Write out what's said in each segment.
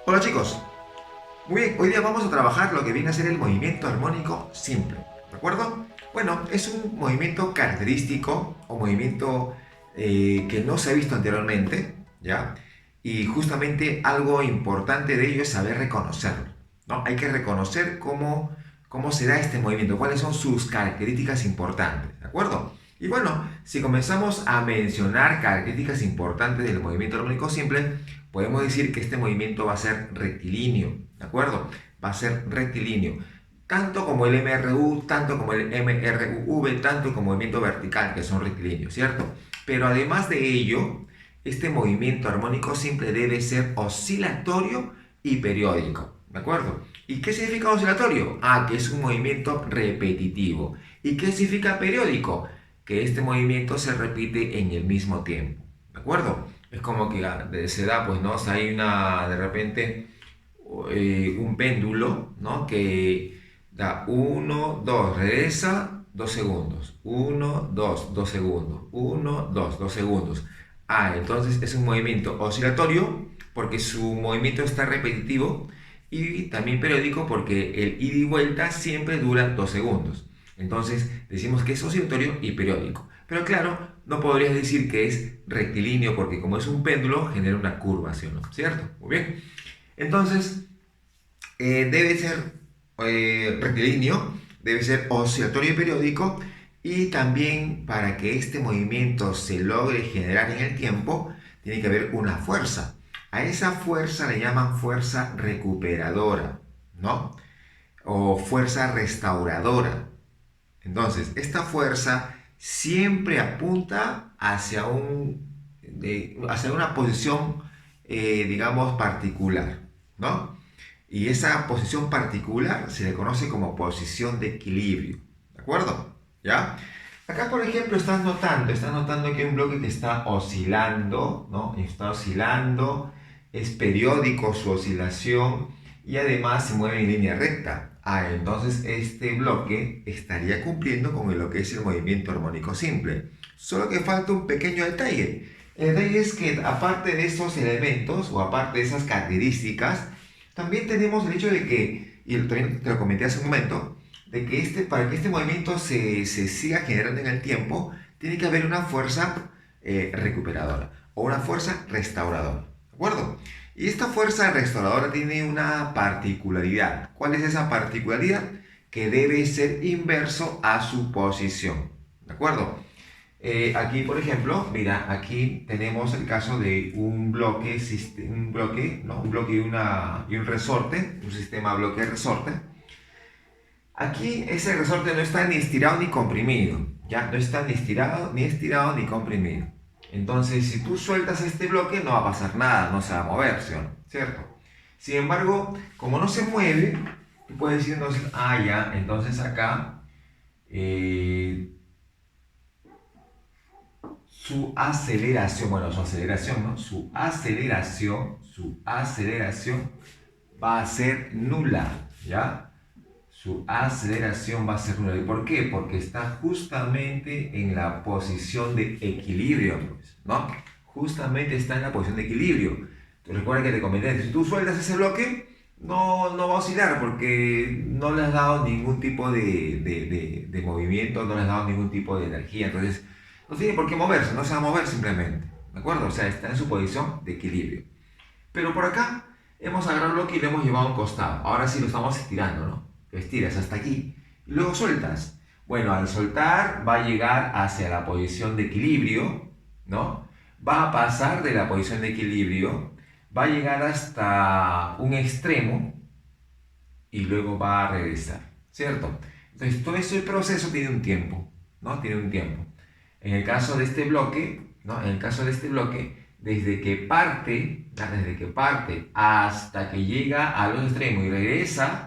Hola chicos, muy bien, hoy día vamos a trabajar lo que viene a ser el movimiento armónico simple, ¿de acuerdo? Bueno, es un movimiento característico o movimiento que no se ha visto anteriormente, ¿ya? Y justamente algo importante de ello es saber reconocerlo, ¿no? Hay que reconocer cómo se da este movimiento, cuáles son sus características importantes, ¿de acuerdo? Y bueno, si comenzamos a mencionar características importantes del movimiento armónico simple, podemos decir que este movimiento va a ser rectilíneo, ¿de acuerdo? Va a ser rectilíneo, tanto como el MRU, tanto como el MRUV, tanto como el movimiento vertical, que son rectilíneos, ¿cierto? Pero además de ello, este movimiento armónico simple debe ser oscilatorio y periódico, ¿de acuerdo? ¿Y qué significa oscilatorio? Ah, que es un movimiento repetitivo. ¿Y qué significa periódico? Que este movimiento se repite en el mismo tiempo, ¿de acuerdo? Es como que se da, pues, ¿no? O sea, hay de repente, un péndulo, ¿no? Que da uno 2 regresa 2 segundos, uno 2 2 segundos, uno 2 2 segundos. Ah, entonces es un movimiento oscilatorio porque su movimiento está repetitivo y también periódico porque el ida y vuelta siempre dura 2 segundos. Entonces decimos que es oscilatorio y periódico. Pero claro, no podrías decir que es rectilíneo porque como es un péndulo genera una curva, ¿sí o no? ¿Cierto? Muy bien. Entonces, debe ser rectilíneo, debe ser oscilatorio y periódico, y también para que este movimiento se logre generar en el tiempo, tiene que haber una fuerza. A esa fuerza le llaman fuerza recuperadora, ¿no? O fuerza restauradora. Entonces, esta fuerza siempre apunta hacia una posición, digamos, particular, ¿no? Y esa posición particular se le conoce como posición de equilibrio, ¿de acuerdo? ¿Ya? Acá, por ejemplo, estás notando que hay un bloque que está oscilando, ¿no? Está oscilando, es periódico su oscilación y además se mueve en línea recta. Ah, entonces este bloque estaría cumpliendo con lo que es el movimiento armónico simple. Solo que falta un pequeño detalle. El detalle es que aparte de esos elementos o aparte de esas características, también tenemos el hecho de que, y también te lo comenté hace un momento, de que para que este movimiento se siga generando en el tiempo, tiene que haber una fuerza recuperadora o una fuerza restauradora. ¿De acuerdo? Y esta fuerza restauradora tiene una particularidad. ¿Cuál es esa particularidad? Que debe ser inverso a su posición. ¿De acuerdo? Aquí, por ejemplo, mira, aquí tenemos el caso de ¿no? Un bloque y un resorte, un sistema bloque-resorte. Aquí ese resorte no está ni estirado ni comprimido, ya no está ni estirado ni comprimido. Entonces, si tú sueltas este bloque, no va a pasar nada, no se va a mover, ¿cierto? Sin embargo, como no se mueve, tú puedes decir entonces, ah, ya, entonces acá eh, su aceleración, bueno, su aceleración, ¿no? Su aceleración va a ser nula, ¿ya? Su aceleración va a ser nula. ¿Y por qué? Porque está justamente en la posición de equilibrio, pues, ¿no? Justamente está en la posición de equilibrio. Recuerda que te comenté, si tú sueltas ese bloque, no va a oscilar porque no le has dado ningún tipo de movimiento, no le has dado ningún tipo de energía. Entonces, no tiene por qué moverse, no se va a mover simplemente. ¿De acuerdo? O sea, está en su posición de equilibrio. Pero por acá hemos agarrado el bloque y lo hemos llevado a un costado. Ahora sí lo estamos estirando, ¿no? Lo estiras hasta aquí y luego sueltas. Bueno, al soltar va a llegar hacia la posición de equilibrio, ¿no? Va a pasar de la posición de equilibrio, va a llegar hasta un extremo y luego va a regresar, ¿cierto? Entonces, todo ese proceso tiene un tiempo, ¿no? Tiene un tiempo. En el caso de este bloque, ¿no? En el caso de este bloque, desde que parte hasta que llega a los extremos y regresa,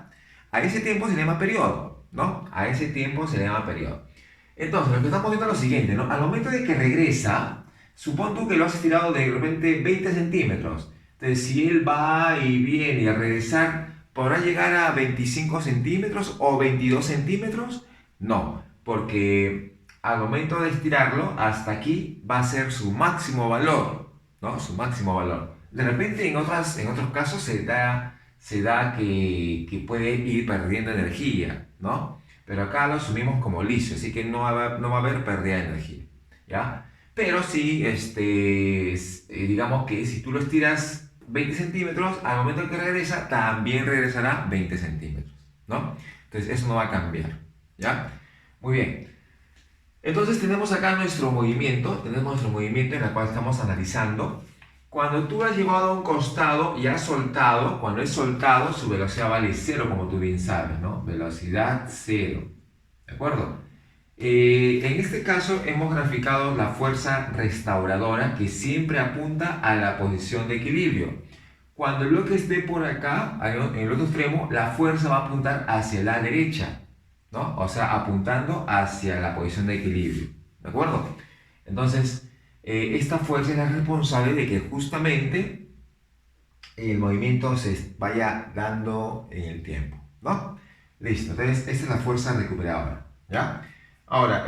a ese tiempo se le llama periodo, ¿no? A ese tiempo se le llama periodo. Entonces, lo que estamos viendo es lo siguiente, ¿no? Al momento de que regresa, supón tú que lo has estirado de repente 20 centímetros. Entonces, si él va y viene y al regresar, ¿podrá llegar a 25 centímetros o 22 centímetros? No, porque al momento de estirarlo, hasta aquí va a ser su máximo valor, ¿no? Su máximo valor. De repente en otros casos se da que puede ir perdiendo energía, ¿no? Pero acá lo asumimos como liso, así que no va a haber pérdida de energía, ¿ya? Pero sí, digamos que si tú lo estiras 20 centímetros, al momento en que regresa, también regresará 20 centímetros, ¿no? Entonces eso no va a cambiar, ¿ya? Muy bien. Entonces tenemos nuestro movimiento en el cual estamos analizando. Cuando tú has llevado a un costado y has soltado, cuando es soltado, su velocidad vale cero, como tú bien sabes, ¿no? Velocidad cero, ¿de acuerdo? En este caso hemos graficado la fuerza restauradora que siempre apunta a la posición de equilibrio. Cuando el bloque esté por acá, en el otro extremo, la fuerza va a apuntar hacia la derecha, ¿no? O sea, apuntando hacia la posición de equilibrio, ¿de acuerdo? Entonces, esta fuerza es la responsable de que justamente el movimiento se vaya dando en el tiempo, ¿no? Listo, entonces esta es la fuerza recuperadora, ¿ya? Ahora,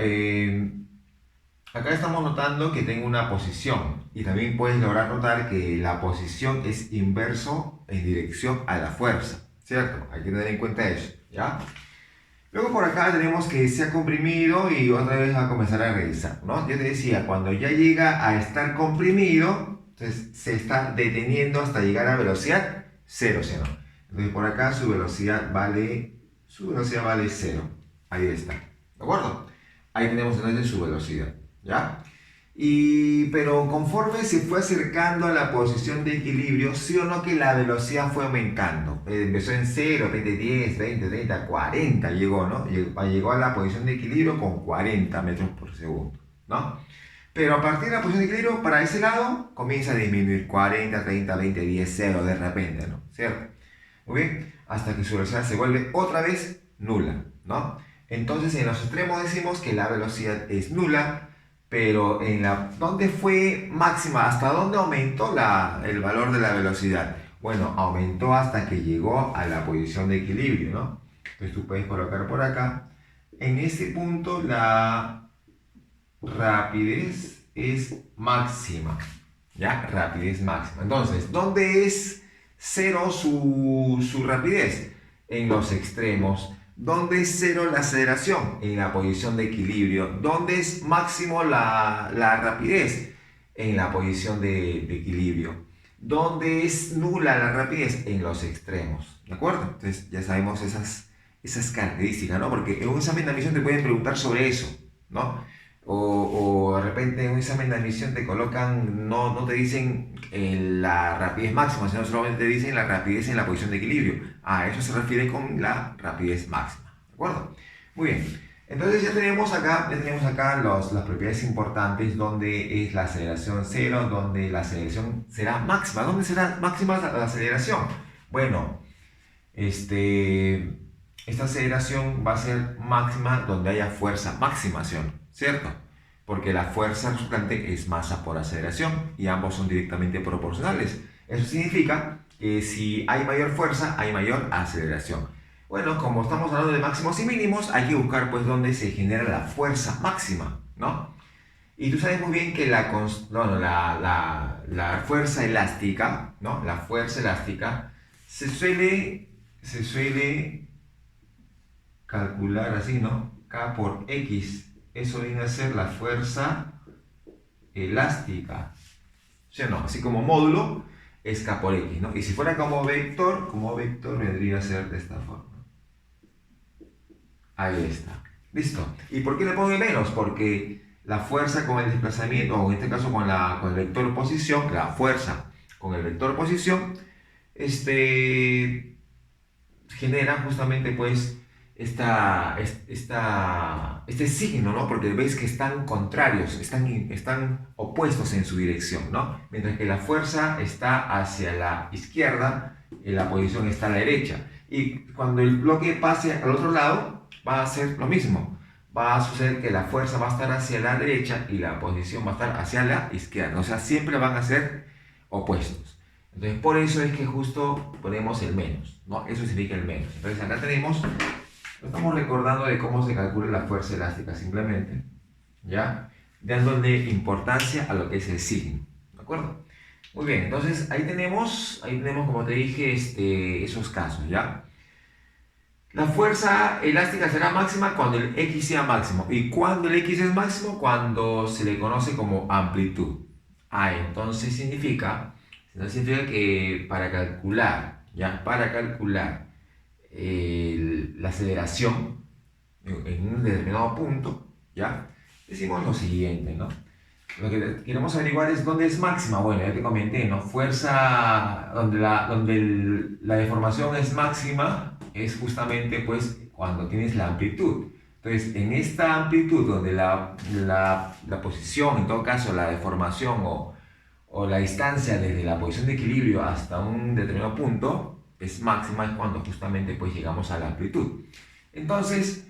acá estamos notando que tengo una posición y también puedes lograr notar que la posición es inverso en dirección a la fuerza, ¿cierto? Hay que tener en cuenta eso, ¿ya? Luego por acá tenemos que se ha comprimido y otra vez va a comenzar a regresar, ¿no? Yo te decía, cuando ya llega a estar comprimido, entonces se está deteniendo hasta llegar a velocidad cero, ¿sí o no? Entonces por acá su velocidad vale cero. Ahí está, ¿de acuerdo? Ahí tenemos entonces su velocidad, ¿ya? Pero conforme se fue acercando a la posición de equilibrio, sí o no que la velocidad fue aumentando. Empezó en 0, 20, 10, 20, 30, 40 llegó, ¿no? Llegó a la posición de equilibrio con 40 metros por segundo, ¿no? Pero a partir de la posición de equilibrio, para ese lado, comienza a disminuir 40, 30, 20, 10, 0 de repente, ¿no? ¿Cierto? Muy bien, hasta que su velocidad se vuelve otra vez nula, ¿no? Entonces en los extremos decimos que la velocidad es nula, pero ¿dónde fue máxima? ¿Hasta dónde aumentó el valor de la velocidad? Bueno, aumentó hasta que llegó a la posición de equilibrio, ¿no? Entonces tú puedes colocar por acá. En este punto la rapidez es máxima, ¿ya? Rapidez máxima. Entonces, ¿dónde es cero su rapidez? En los extremos. ¿Dónde es cero la aceleración? En la posición de equilibrio. ¿Dónde es máximo la rapidez? En la posición de equilibrio. ¿Dónde es nula la rapidez? En los extremos. ¿De acuerdo? Entonces ya sabemos esas características, ¿no? Porque en un examen de admisión te pueden preguntar sobre eso, ¿no? O de repente en un examen de admisión te colocan, no te dicen la rapidez máxima, sino solamente te dicen la rapidez en la posición de equilibrio. A eso se refiere con la rapidez máxima. ¿De acuerdo? Muy bien. Entonces ya tenemos acá las propiedades importantes donde es la aceleración cero, donde la aceleración será máxima. ¿Dónde será máxima la aceleración? Bueno, esta aceleración va a ser máxima donde haya fuerza máxima, ¿cierto? Porque la fuerza resultante es masa por aceleración y ambos son directamente proporcionales. Eso significa que si hay mayor fuerza, hay mayor aceleración. Bueno, como estamos hablando de máximos y mínimos, hay que buscar pues dónde se genera la fuerza máxima, ¿no? Y tú sabes muy bien que la fuerza elástica, ¿no? La fuerza elástica se suele calcular así, ¿no? K por X. Eso viene a ser la fuerza elástica. ¿Sí o no? Así como módulo es K por X, ¿no? Y si fuera como vector vendría a ser de esta forma. Ahí está. Listo. ¿Y por qué le pongo menos? Porque la fuerza con el desplazamiento, o en este caso con el vector posición, la fuerza con el vector posición, genera justamente pues este signo, ¿no? Porque veis que están contrarios, están opuestos en su dirección, ¿no? Mientras que la fuerza está hacia la izquierda, la posición está a la derecha. Y cuando el bloque pase al otro lado, va a ser lo mismo. Va a suceder que la fuerza va a estar hacia la derecha y la posición va a estar hacia la izquierda. O sea, siempre van a ser opuestos. Entonces, por eso es que justo ponemos el menos, ¿no? Eso significa el menos. Entonces, acá estamos recordando de cómo se calcula la fuerza elástica simplemente, ¿ya? Dándole importancia a lo que es el signo, ¿de acuerdo? Muy bien, entonces ahí tenemos como te dije, esos casos, ¿ya? La fuerza elástica será máxima cuando el X sea máximo. ¿Y cuando el X es máximo? Cuando se le conoce como amplitud. Ah, entonces significa que para calcular, ¿ya? Para calcular la aceleración en un determinado punto, ¿ya? Decimos lo siguiente, ¿no? Lo que queremos averiguar es dónde es máxima. Bueno, ya te comenté, ¿no? Fuerza donde la deformación es máxima es justamente pues cuando tienes la amplitud. Entonces, en esta amplitud donde la posición, en todo caso la deformación o la distancia desde la posición de equilibrio hasta un determinado punto es máxima, es cuando justamente pues llegamos a la amplitud. Entonces,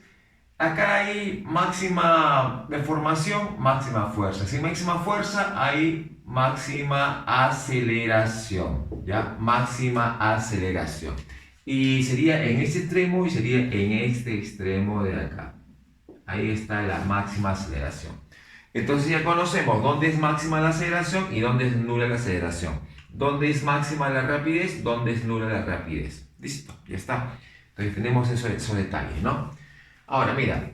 acá hay máxima deformación, máxima fuerza. Sin máxima fuerza hay máxima aceleración, ¿ya? Máxima aceleración. Y sería en este extremo y sería en este extremo de acá. Ahí está la máxima aceleración. Entonces ya conocemos dónde es máxima la aceleración y dónde es nula la aceleración. Dónde es máxima la rapidez, dónde es nula la rapidez. Listo, ya está. Entonces tenemos esos detalles, ¿no? Ahora, mira,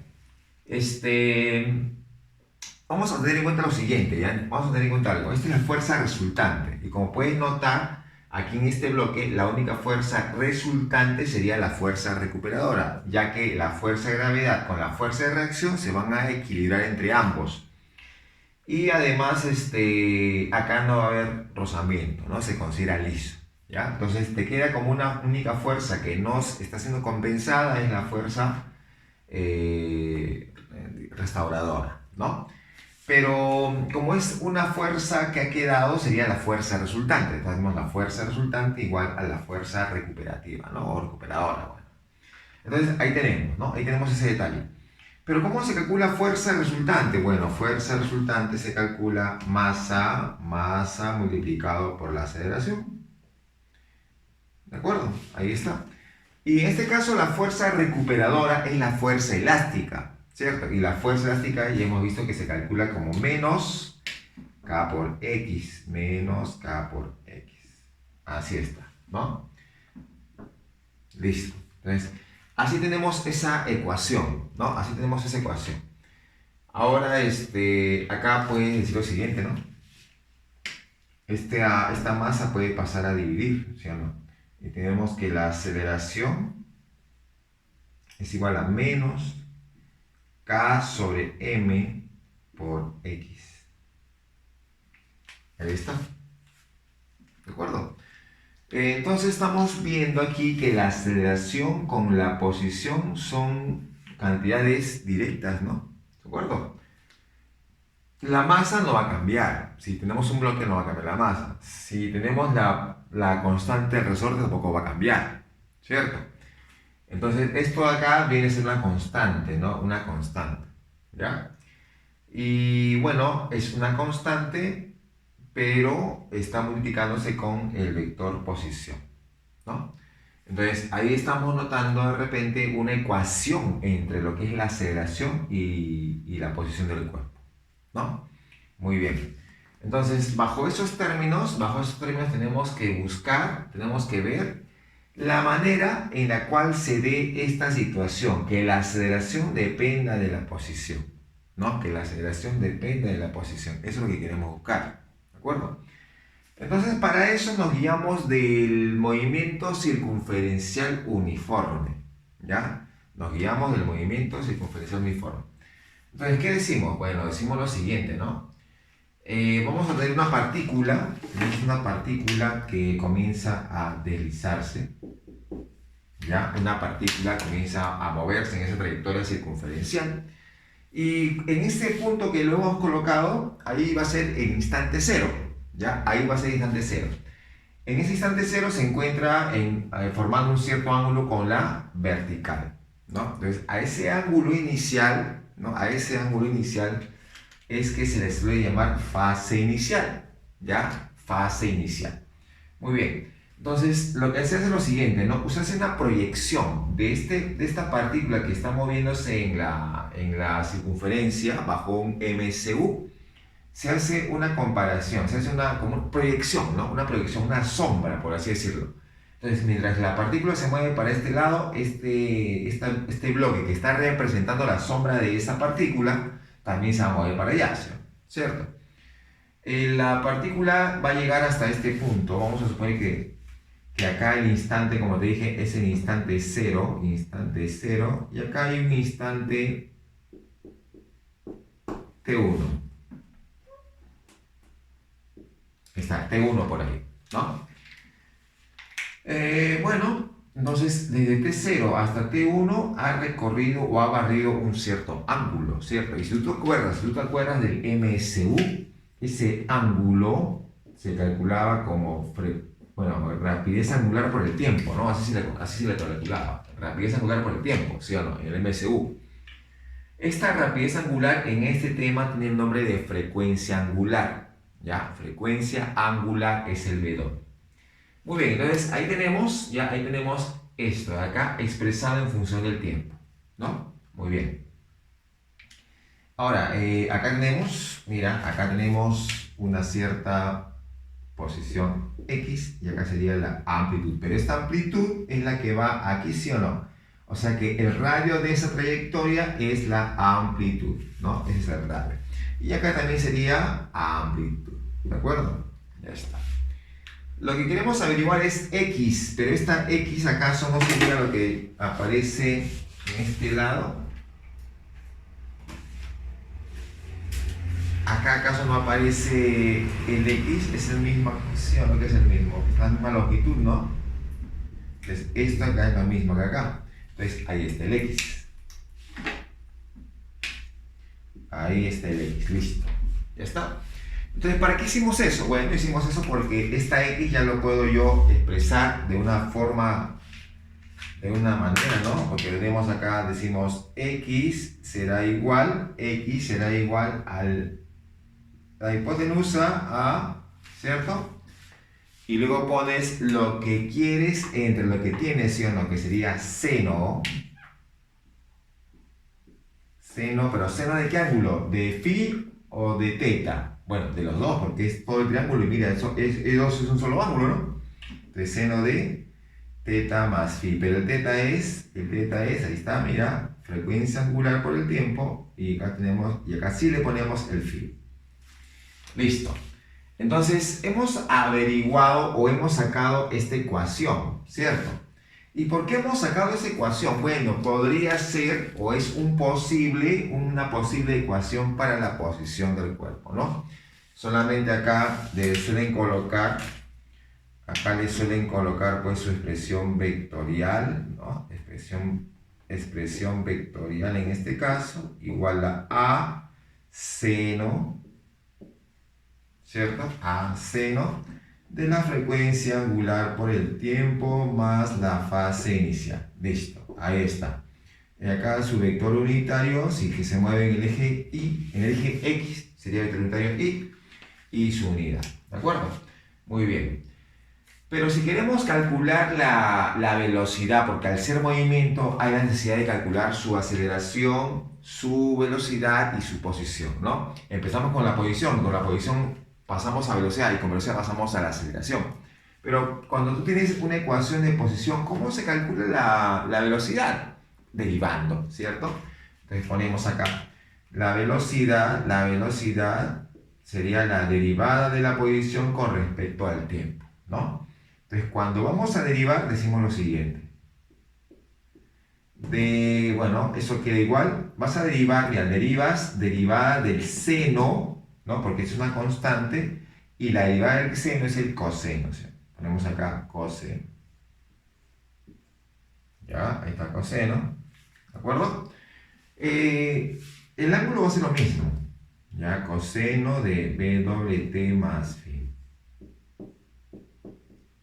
vamos a tener en cuenta lo siguiente, ¿ya? Vamos a tener en cuenta algo. Esta es la fuerza resultante. Y como puedes notar, aquí en este bloque, la única fuerza resultante sería la fuerza recuperadora, ya que la fuerza de gravedad con la fuerza de reacción se van a equilibrar entre ambos. Y además, acá no va a haber rozamiento, ¿no? Se considera liso, ¿ya? Entonces te queda como una única fuerza que no está siendo compensada, es la fuerza restauradora, ¿no? Pero como es una fuerza que ha quedado, sería la fuerza resultante. Entonces tenemos la fuerza resultante igual a la fuerza recuperativa, ¿no? O recuperadora, bueno. Entonces ahí tenemos, ¿no? Ahí tenemos ese detalle. Pero ¿cómo se calcula fuerza resultante? Bueno, fuerza resultante se calcula masa multiplicado por la aceleración. ¿De acuerdo? Ahí está. Y en este caso la fuerza recuperadora es la fuerza elástica, ¿cierto? Y la fuerza elástica ya hemos visto que se calcula como menos K por X, menos K por X. Así está, ¿no? Listo. Entonces, así tenemos esa ecuación, ¿no? Así tenemos esa ecuación. Ahora, acá puedes decir lo siguiente, ¿no? Esta masa puede pasar a dividir, ¿sí o no? Y tenemos que la aceleración es igual a menos K sobre M por X. Ahí está. ¿De acuerdo? Entonces estamos viendo aquí que la aceleración con la posición son cantidades directas, ¿no? ¿De acuerdo? La masa no va a cambiar. Si tenemos un bloque no va a cambiar la masa. Si tenemos la constante del resorte tampoco va a cambiar, ¿cierto? Entonces esto de acá viene a ser una constante, ¿no? Una constante, ¿ya? Y bueno, es una constante, pero está multiplicándose con el vector posición, ¿no? Entonces ahí estamos notando de repente una ecuación entre lo que es la aceleración y la posición del cuerpo, ¿no? Muy bien. Entonces, bajo esos términos tenemos que buscar, tenemos que ver la manera en la cual se dé esta situación, que la aceleración dependa de la posición, ¿no? Que la aceleración dependa de la posición. Eso es lo que queremos buscar, ¿de acuerdo? Entonces, para eso nos guiamos del movimiento circunferencial uniforme, ¿ya? Nos guiamos del movimiento circunferencial uniforme. Entonces, ¿qué decimos? Bueno, decimos lo siguiente, ¿no? Vamos a tener tenemos una partícula que comienza a deslizarse, ¿ya? Una partícula comienza a moverse en esa trayectoria circunferencial. Y en este punto que lo hemos colocado, ahí va a ser el instante cero, ¿ya? Ahí va a ser el instante cero. En ese instante cero se encuentra formando un cierto ángulo con la vertical, ¿no? Entonces, a ese ángulo inicial, ¿no? A ese ángulo inicial es que se le suele llamar fase inicial, ¿ya? Fase inicial. Muy bien. Entonces, lo que se hace es lo siguiente, ¿no? Se hace una proyección de esta partícula que está moviéndose en la circunferencia bajo un MCU. se hace una comparación, se hace una como proyección, ¿no? Una proyección, una sombra, por así decirlo. Entonces, mientras la partícula se mueve para este lado, este bloque que está representando la sombra de esa partícula, también se va a mover para allá, ¿cierto? La partícula va a llegar hasta este punto. Vamos a suponer que acá el instante, como te dije, es el instante 0, y acá hay un instante T1. Está T1 por ahí, ¿no? Bueno, entonces desde T0 hasta T1 ha recorrido o ha barrido un cierto ángulo, ¿cierto? Y si tú te acuerdas del MSU, ese ángulo se calculaba como rapidez angular por el tiempo, ¿no? Así se le calculaba, rapidez angular por el tiempo, ¿sí o no? En el MSU. Esta rapidez angular en este tema tiene el nombre de frecuencia angular, ¿ya? Frecuencia angular es el V2. Muy bien, entonces ahí tenemos esto de acá expresado en función del tiempo, ¿no? Muy bien. Ahora, acá tenemos una cierta posición X y acá sería la amplitud, pero esta amplitud es la que va aquí, ¿sí o no? O sea que el radio de esa trayectoria es la amplitud, ¿no? Ese es el radio. Y acá también sería amplitud, ¿de acuerdo? Ya está. Lo que queremos averiguar es X, pero esta X acaso no sería lo que aparece en este lado. Acá acaso no aparece el X, es el mismo, ¿sí o no? Que es el mismo, es la misma longitud, ¿no? Entonces esto acá es lo mismo que acá. Entonces ahí está el X. Ahí está el X, listo. Ya está. Entonces, ¿para qué hicimos eso? Bueno, hicimos eso porque esta X ya lo puedo yo expresar de una forma, de una manera, ¿no? Porque tenemos acá, decimos X será igual a la hipotenusa a, ¿cierto? Y luego pones lo que quieres entre lo que tienes, ¿sí o no? Que sería seno. Seno, pero ¿seno de qué ángulo? ¿De phi o de teta? Bueno, de los dos, porque es todo el triángulo y mira, es un solo ángulo, ¿no? Entonces seno de teta más phi, pero el teta es, ahí está, mira, frecuencia angular por el tiempo, y acá sí le ponemos el phi. Listo. Entonces, hemos averiguado o hemos sacado esta ecuación, ¿cierto? ¿Y por qué hemos sacado esa ecuación? Bueno, podría ser o es una posible ecuación para la posición del cuerpo, ¿no? Solamente acá le suelen colocar pues su expresión vectorial, ¿no? Expresión vectorial en este caso, igual a seno, ¿cierto? A seno de la frecuencia angular por el tiempo más la fase inicial. Listo, ahí está. Y acá su vector unitario, sí que se mueve en el eje Y, en el eje X, sería vector unitario y su unidad. ¿De acuerdo? Muy bien. Pero si queremos calcular la velocidad, porque al ser movimiento hay la necesidad de calcular su aceleración, su velocidad y su posición, ¿no? Empezamos con la posición pasamos a velocidad y con velocidad pasamos a la aceleración. Pero cuando tú tienes una ecuación de posición, ¿cómo se calcula la velocidad? Derivando, ¿cierto? Entonces ponemos acá la velocidad sería la derivada de la posición con respecto al tiempo, ¿no? Entonces cuando vamos a derivar decimos lo siguiente. Bueno, eso queda igual. Vas a derivar, ya derivas derivada del seno, ¿no? Porque es una constante, y la derivada del seno es el coseno, ¿sí? Ponemos acá coseno. Ya, ahí está coseno, ¿de acuerdo? El ángulo va a ser lo mismo, ya, coseno de BWT más phi.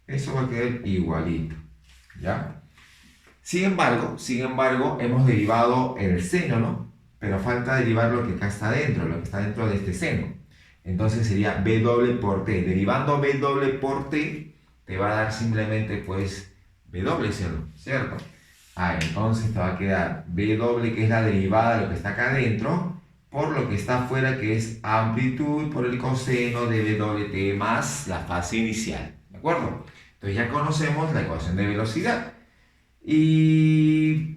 Eso va a quedar igualito, ¿ya? Sin embargo, hemos derivado el seno, ¿no? Pero falta derivar lo que acá está dentro, lo que está dentro de este seno. Entonces sería W por T. Derivando W por T, te va a dar simplemente, pues, W seno, ¿cierto? Entonces te va a quedar W, que es la derivada de lo que está acá adentro, por lo que está afuera, que es amplitud por el coseno de WT más la fase inicial. ¿De acuerdo? Entonces ya conocemos la ecuación de velocidad. ¿Y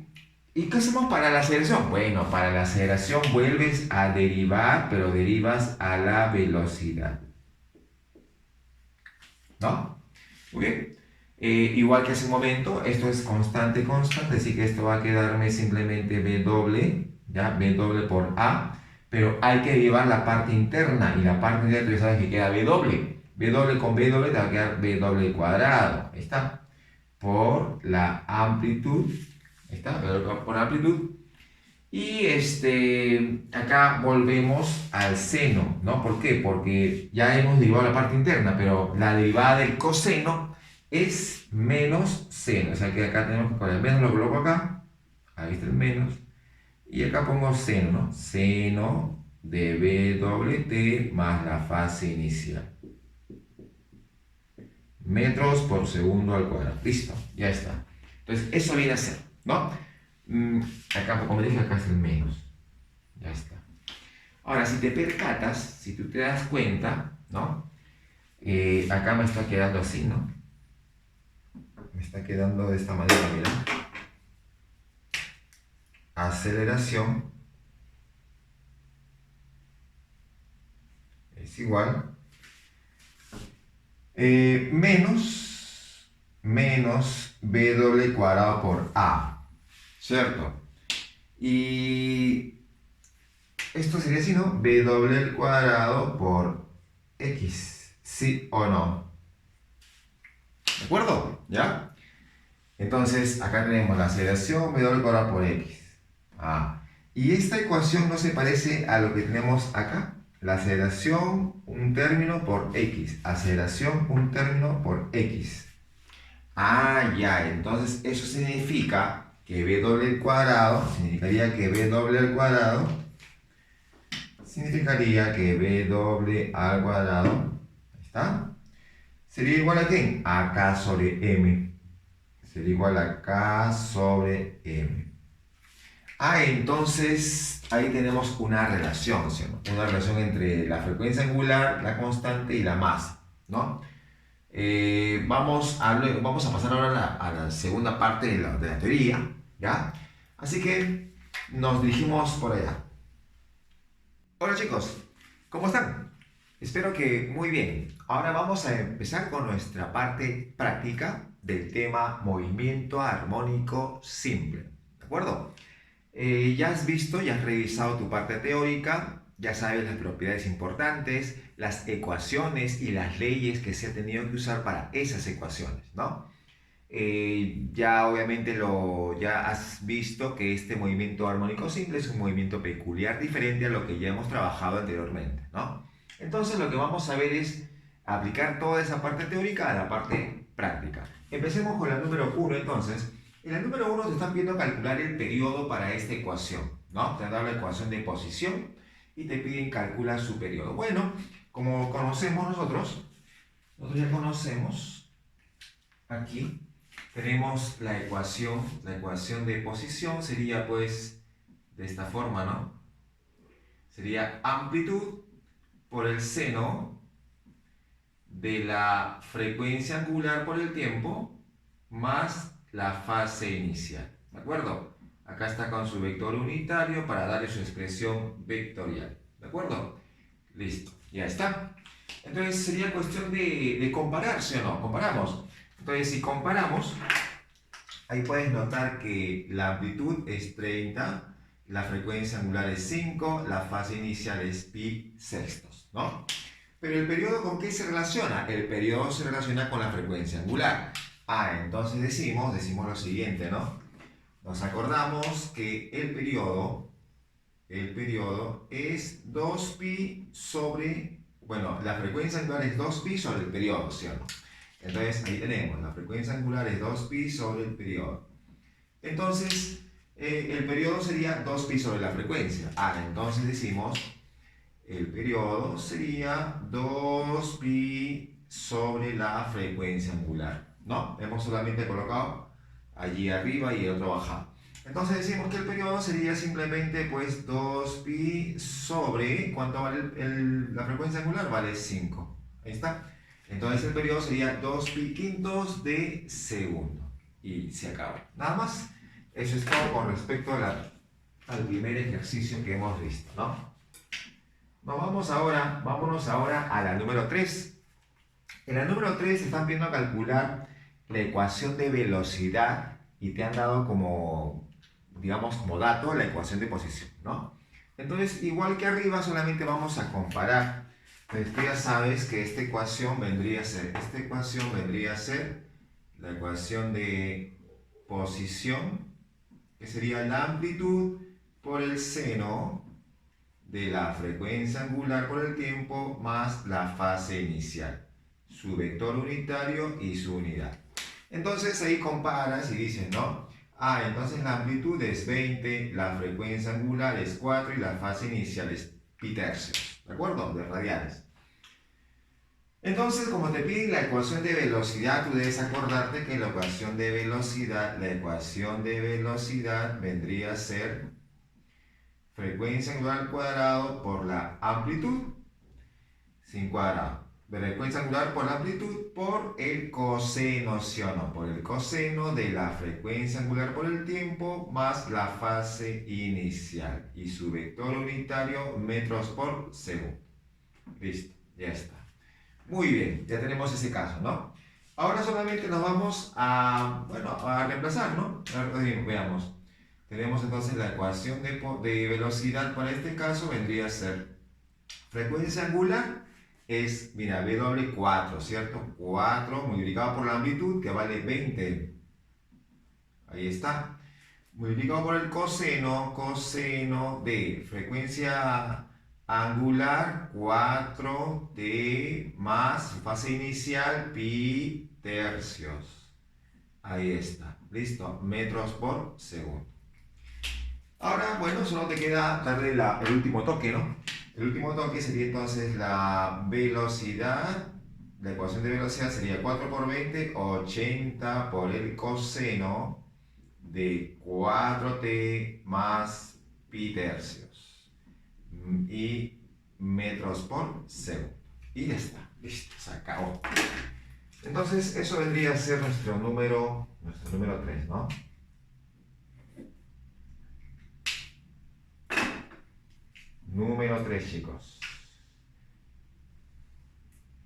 qué hacemos para la aceleración? Bueno, para la aceleración vuelves a derivar, pero derivas a la velocidad. ¿No? Muy bien. Igual que hace un momento, esto es constante, así que esto va a quedarme simplemente B doble, ¿ya? B doble por A, pero hay que derivar la parte interna, y la parte interna tú sabes que queda B doble. B doble con B doble te va a quedar B doble cuadrado, ahí está, por la amplitud, ahí está, B doble por la amplitud. Y acá volvemos al seno, ¿no? ¿Por qué? Porque ya hemos derivado la parte interna, pero la derivada del coseno es menos seno. O sea que acá tenemos que poner menos, lo coloco acá, ahí está el menos, y acá pongo seno, ¿no? Seno de B doble T más la fase inicial. Metros por segundo al cuadrado. Listo, ya está. Entonces, eso viene a ser, ¿no? Acá, como dije, acá es el menos. Ya está. Ahora, si te percatas, si tú te das cuenta, ¿no? Acá me está quedando así, ¿no? Me está quedando de esta manera, mira. Aceleración es igual menos B doble cuadrado por A, ¿cierto? Y esto sería así, ¿no? B doble al cuadrado por X, ¿sí o no? ¿De acuerdo? ¿Ya? Entonces, acá tenemos la aceleración B doble cuadrado por X. Y esta ecuación no se parece a lo que tenemos acá. La aceleración, un término por X. Aceleración, un término por X. Ya, entonces eso significa que B doble al cuadrado, significaría que B doble al cuadrado, ahí está, sería igual a ¿quién? A K sobre M. Sería igual a K sobre M. Entonces ahí tenemos una relación, ¿sí? Una relación entre la frecuencia angular, la constante y la masa, ¿no? Vamos a pasar ahora a la segunda parte de la teoría, ¿ya? Así que nos dirigimos por allá. Hola chicos, ¿cómo están? Espero que muy bien. Ahora vamos a empezar con nuestra parte práctica del tema movimiento armónico simple, ¿de acuerdo? Ya has visto, ya has revisado tu parte teórica, ya sabes las propiedades importantes, las ecuaciones y las leyes que se han tenido que usar para esas ecuaciones, ¿no? Ya obviamente ya has visto que este movimiento armónico simple es un movimiento peculiar diferente a lo que ya hemos trabajado anteriormente, ¿no? Entonces lo que vamos a ver es aplicar toda esa parte teórica a la parte práctica. Empecemos con la número 1 entonces. En la número 1 te están pidiendo calcular el periodo para esta ecuación, ¿no? Te han dado la ecuación de posición y te piden calcular su periodo. Bueno, como conocemos nosotros ya conocemos, aquí tenemos la ecuación de posición sería pues de esta forma, ¿no? Sería amplitud por el seno de la frecuencia angular por el tiempo más la fase inicial, ¿de acuerdo? Acá está con su vector unitario para darle su expresión vectorial, ¿de acuerdo? Listo, ya está. Entonces sería cuestión de comparar, ¿sí o no? Comparamos. Entonces si comparamos, ahí puedes notar que la amplitud es 30, la frecuencia angular es 5, la fase inicial es pi sextos, ¿no? Pero el periodo, ¿con qué se relaciona? El periodo se relaciona con la frecuencia angular. Entonces decimos lo siguiente, ¿no? Nos acordamos que el periodo es 2pi sobre, bueno, la frecuencia angular es 2pi sobre el periodo, ¿sí o no? Entonces ahí tenemos, la frecuencia angular es 2pi sobre el periodo. Entonces, el periodo sería 2pi sobre la frecuencia. Entonces decimos, el periodo sería 2pi sobre la frecuencia angular, ¿no? Hemos solamente colocado allí arriba y el otro bajado. Entonces decimos que el periodo sería simplemente pues 2pi sobre, ¿cuánto vale la frecuencia angular? Vale 5. Ahí está. Entonces el periodo sería 2pi quintos de segundo. Y se acabó. Nada más. Eso es todo con respecto al primer ejercicio que hemos visto, ¿no? Vámonos ahora a la número 3. En la número 3 están viendo a calcular la ecuación de velocidad y te han dado como, digamos, como dato la ecuación de posición, ¿no? Entonces, igual que arriba, solamente vamos a comparar. Entonces, tú ya sabes que esta ecuación vendría a ser la ecuación de posición, que sería la amplitud por el seno de la frecuencia angular por el tiempo más la fase inicial, su vector unitario y su unidad. Entonces ahí comparas y dices, ¿no? Ah, entonces la amplitud es 20, la frecuencia angular es 4 y la fase inicial es pi tercios, ¿de acuerdo? De radianes. Entonces, como te piden la ecuación de velocidad, tú debes acordarte que la ecuación de velocidad vendría a ser frecuencia angular al cuadrado por la amplitud sin cuadrado. Frecuencia angular por la amplitud por el coseno, ¿sí o no? Por el coseno de la frecuencia angular por el tiempo más la fase inicial y su vector unitario metros por segundo. Listo, ya está. Muy bien, ya tenemos ese caso, ¿no? Ahora solamente nos vamos a, bueno, a reemplazar, ¿no? Veamos. Tenemos entonces la ecuación de velocidad para este caso vendría a ser frecuencia angular es, mira, W4, ¿cierto? 4 multiplicado por la amplitud que vale 20. Ahí está. Multiplicado por el coseno de frecuencia angular 4t más fase inicial pi tercios. Ahí está. Listo. Metros por segundo. Ahora, bueno, solo te queda darle el último toque, ¿no? El último toque sería entonces la velocidad. La ecuación de velocidad sería 4 por 20, 80 por el coseno de 4t más pi tercios. Y metros por segundo. Y ya está. Listo, se acabó. Entonces, eso vendría a ser nuestro número 3, ¿no? Número 3, chicos.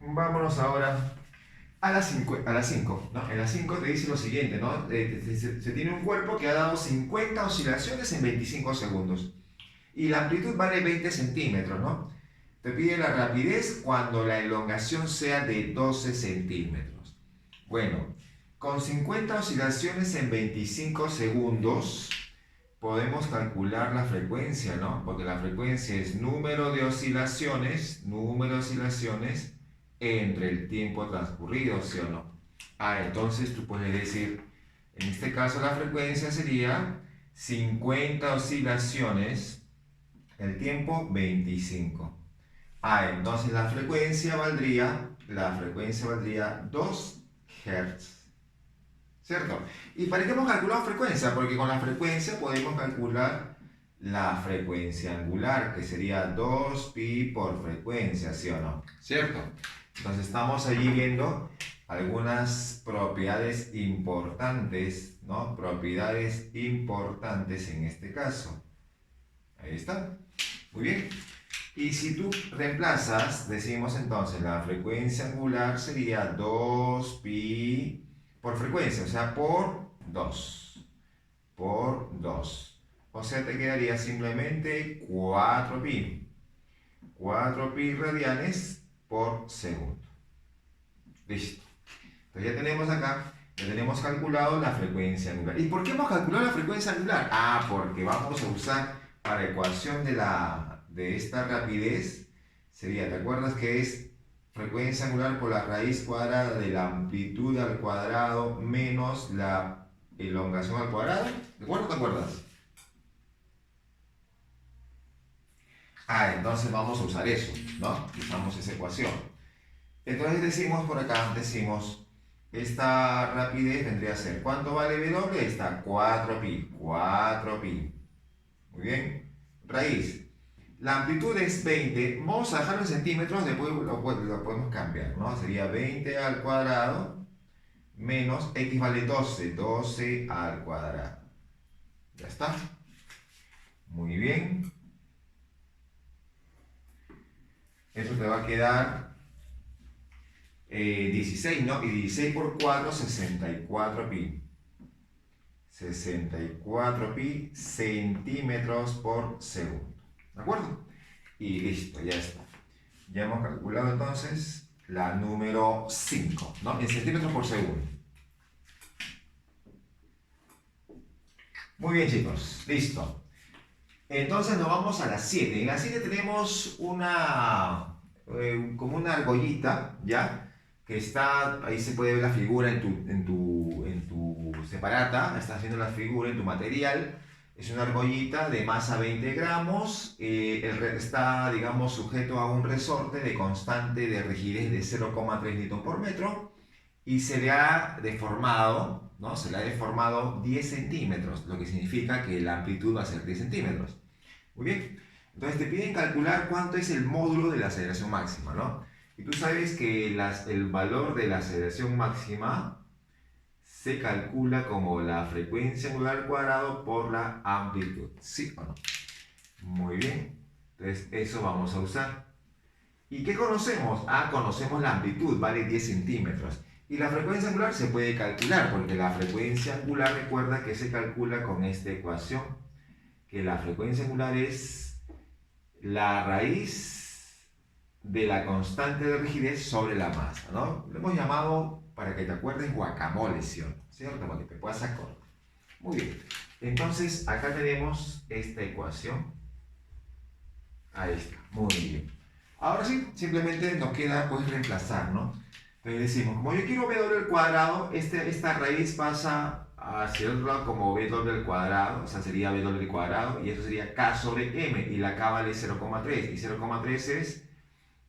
Vámonos ahora a la 5, ¿no? En la 5 te dice lo siguiente, ¿no? Se tiene un cuerpo que ha dado 50 oscilaciones en 25 segundos. Y la amplitud vale 20 centímetros, ¿no? Te pide la rapidez cuando la elongación sea de 12 centímetros. Bueno, con 50 oscilaciones en 25 segundos podemos calcular la frecuencia, ¿no? Porque la frecuencia es número de oscilaciones entre el tiempo transcurrido, ¿sí o no? Ah, entonces tú puedes decir, en este caso la frecuencia sería 50 oscilaciones, el tiempo 25. Ah, entonces la frecuencia valdría 2 Hz. ¿Cierto? ¿Y para qué hemos calculado frecuencia? Porque con la frecuencia podemos calcular la frecuencia angular, que sería 2pi por frecuencia, ¿sí o no? ¿Cierto? Entonces estamos allí viendo algunas propiedades importantes, ¿no? Propiedades importantes en este caso. Ahí está. Muy bien. Y si tú reemplazas, decimos entonces la frecuencia angular sería 2pi por frecuencia, o sea, por 2. Por 2. O sea, te quedaría simplemente 4pi. 4pi radianes por segundo. Listo. Entonces ya tenemos acá, ya tenemos calculado la frecuencia angular. ¿Y por qué hemos calculado la frecuencia angular? Ah, porque vamos a usar para ecuación de esta rapidez, sería, ¿te acuerdas que es frecuencia angular por la raíz cuadrada de la amplitud al cuadrado menos la elongación al cuadrado? ¿De acuerdo o te acuerdas? Ah, entonces vamos a usar eso, ¿no? Usamos esa ecuación. Entonces decimos por acá, esta rapidez vendría a ser, ¿cuánto vale W? Ahí está, 4pi, 4pi. Muy bien. Raíz. La amplitud es 20. Vamos a dejarlo en centímetros, después lo podemos cambiar, ¿no? Sería 20 al cuadrado menos x vale 12. 12 al cuadrado. Ya está. Muy bien. Eso te va a quedar 16, ¿no? Y 16 por 4, 64pi. 64pi centímetros por segundo. ¿De acuerdo? Y listo, ya está. Ya hemos calculado entonces la número 5, ¿no? En centímetros por segundo. Muy bien, chicos. Listo. Entonces nos vamos a la 7. En la 7 tenemos como una argollita, ¿ya? Que está, ahí se puede ver la figura en tu separata, estás viendo la figura en tu material. Es una argollita de masa 20 gramos, está, digamos, sujeto a un resorte de constante de rigidez de 0,3 Newton por metro y se le ha deformado, ¿no? Se le ha deformado 10 centímetros, lo que significa que la amplitud va a ser 10 centímetros. Muy bien, entonces te piden calcular cuánto es el módulo de la aceleración máxima, ¿no? Y tú sabes que el valor de la aceleración máxima se calcula como la frecuencia angular al cuadrado por la amplitud. ¿Sí o no? Muy bien. Entonces, eso vamos a usar. ¿Y qué conocemos? Ah, conocemos la amplitud, vale 10 centímetros. Y la frecuencia angular se puede calcular, porque la frecuencia angular, recuerda que se calcula con esta ecuación, que la frecuencia angular es la raíz de la constante de rigidez sobre la masa, ¿no? Lo hemos llamado, para que te acuerdes, guacamole, ¿cierto? Para que te puedas acordar. Muy bien. Entonces, acá tenemos esta ecuación. Ahí está. Muy bien. Ahora sí, simplemente nos queda pues reemplazar, ¿no? Entonces decimos, como yo quiero w al cuadrado, esta raíz pasa hacia el otro lado como w al cuadrado, o sea, sería w al cuadrado, y eso sería k sobre m, y la k vale 0,3, y 0,3 es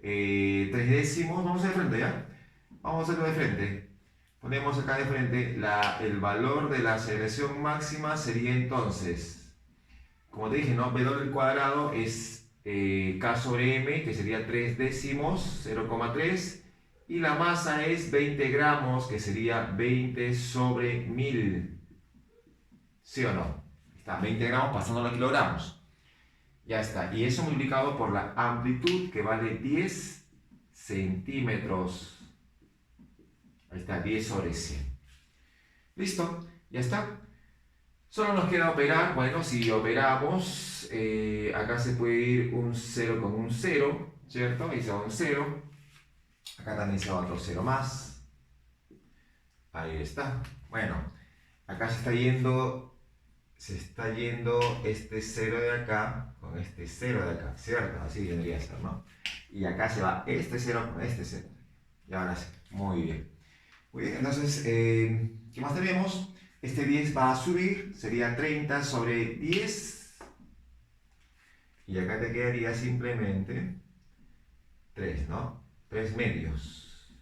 3 décimos. Vamos a de frente, ¿ya? Vamos a hacerlo de frente. Ponemos acá de frente, el valor de la aceleración máxima sería entonces, como te dije, ¿no? W al cuadrado es k sobre m, que sería 3 décimos, 0,3, y la masa es 20 gramos, que sería 20 sobre 1000. ¿Sí o no? Está 20 gramos pasando a kilogramos. Ya está. Y eso multiplicado por la amplitud, que vale 10 centímetros. Ahí está, 10 sobre 100. Listo, ya está. Solo nos queda operar. Bueno, si operamos, acá se puede ir un 0 con un 0, ¿cierto? Ahí se va un 0. Acá también se va otro 0 más. Ahí está. Bueno, acá se está yendo este 0 de acá con este 0 de acá, ¿cierto? Así debería ser, ¿no? Y acá se va este 0 con este 0. Y ahora sí, muy bien. Muy bien, entonces, ¿qué más tenemos? Este 10 va a subir, sería 30 sobre 10. Y acá te quedaría simplemente 3, ¿no? 3 medios.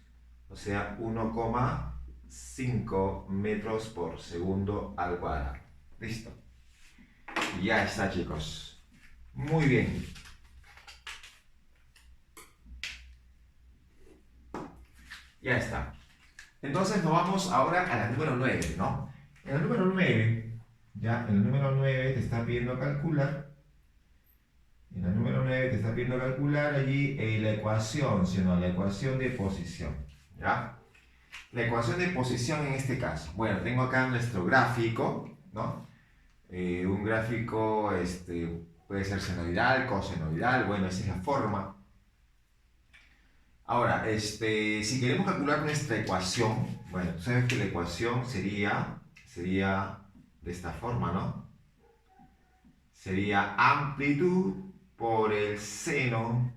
O sea, 1,5 metros por segundo al cuadrado. Listo. Y ya está, chicos. Muy bien. Ya está. Entonces nos vamos ahora a la número 9, ¿no? En el número 9, ya, en el número 9 te está pidiendo calcular. En el número 9 te está pidiendo calcular allí la ecuación, sino la ecuación de posición, ¿ya? La ecuación de posición en este caso. Bueno, tengo acá nuestro gráfico, ¿no? Un gráfico puede ser senoidal, cosenoidal, bueno, esa es la forma. Ahora, si queremos calcular nuestra ecuación, bueno, tú sabes que la ecuación sería de esta forma, ¿no? Sería amplitud por el seno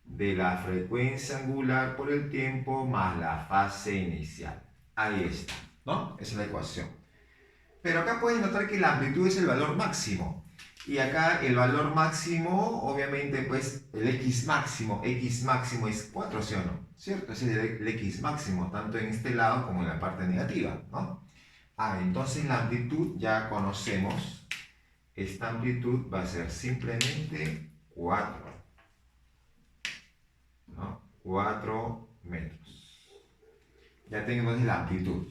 de la frecuencia angular por el tiempo más la fase inicial. Ahí está, ¿no? Esa es la ecuación. Pero acá puedes notar que la amplitud es el valor máximo. Y acá el valor máximo, obviamente, pues el x máximo es 4, ¿sí o no? ¿cierto? Ese es el X máximo, tanto en este lado como en la parte negativa, ¿no? Entonces la amplitud ya conocemos. Esta amplitud va a ser simplemente 4, ¿no? 4 metros. Ya tenemos la amplitud.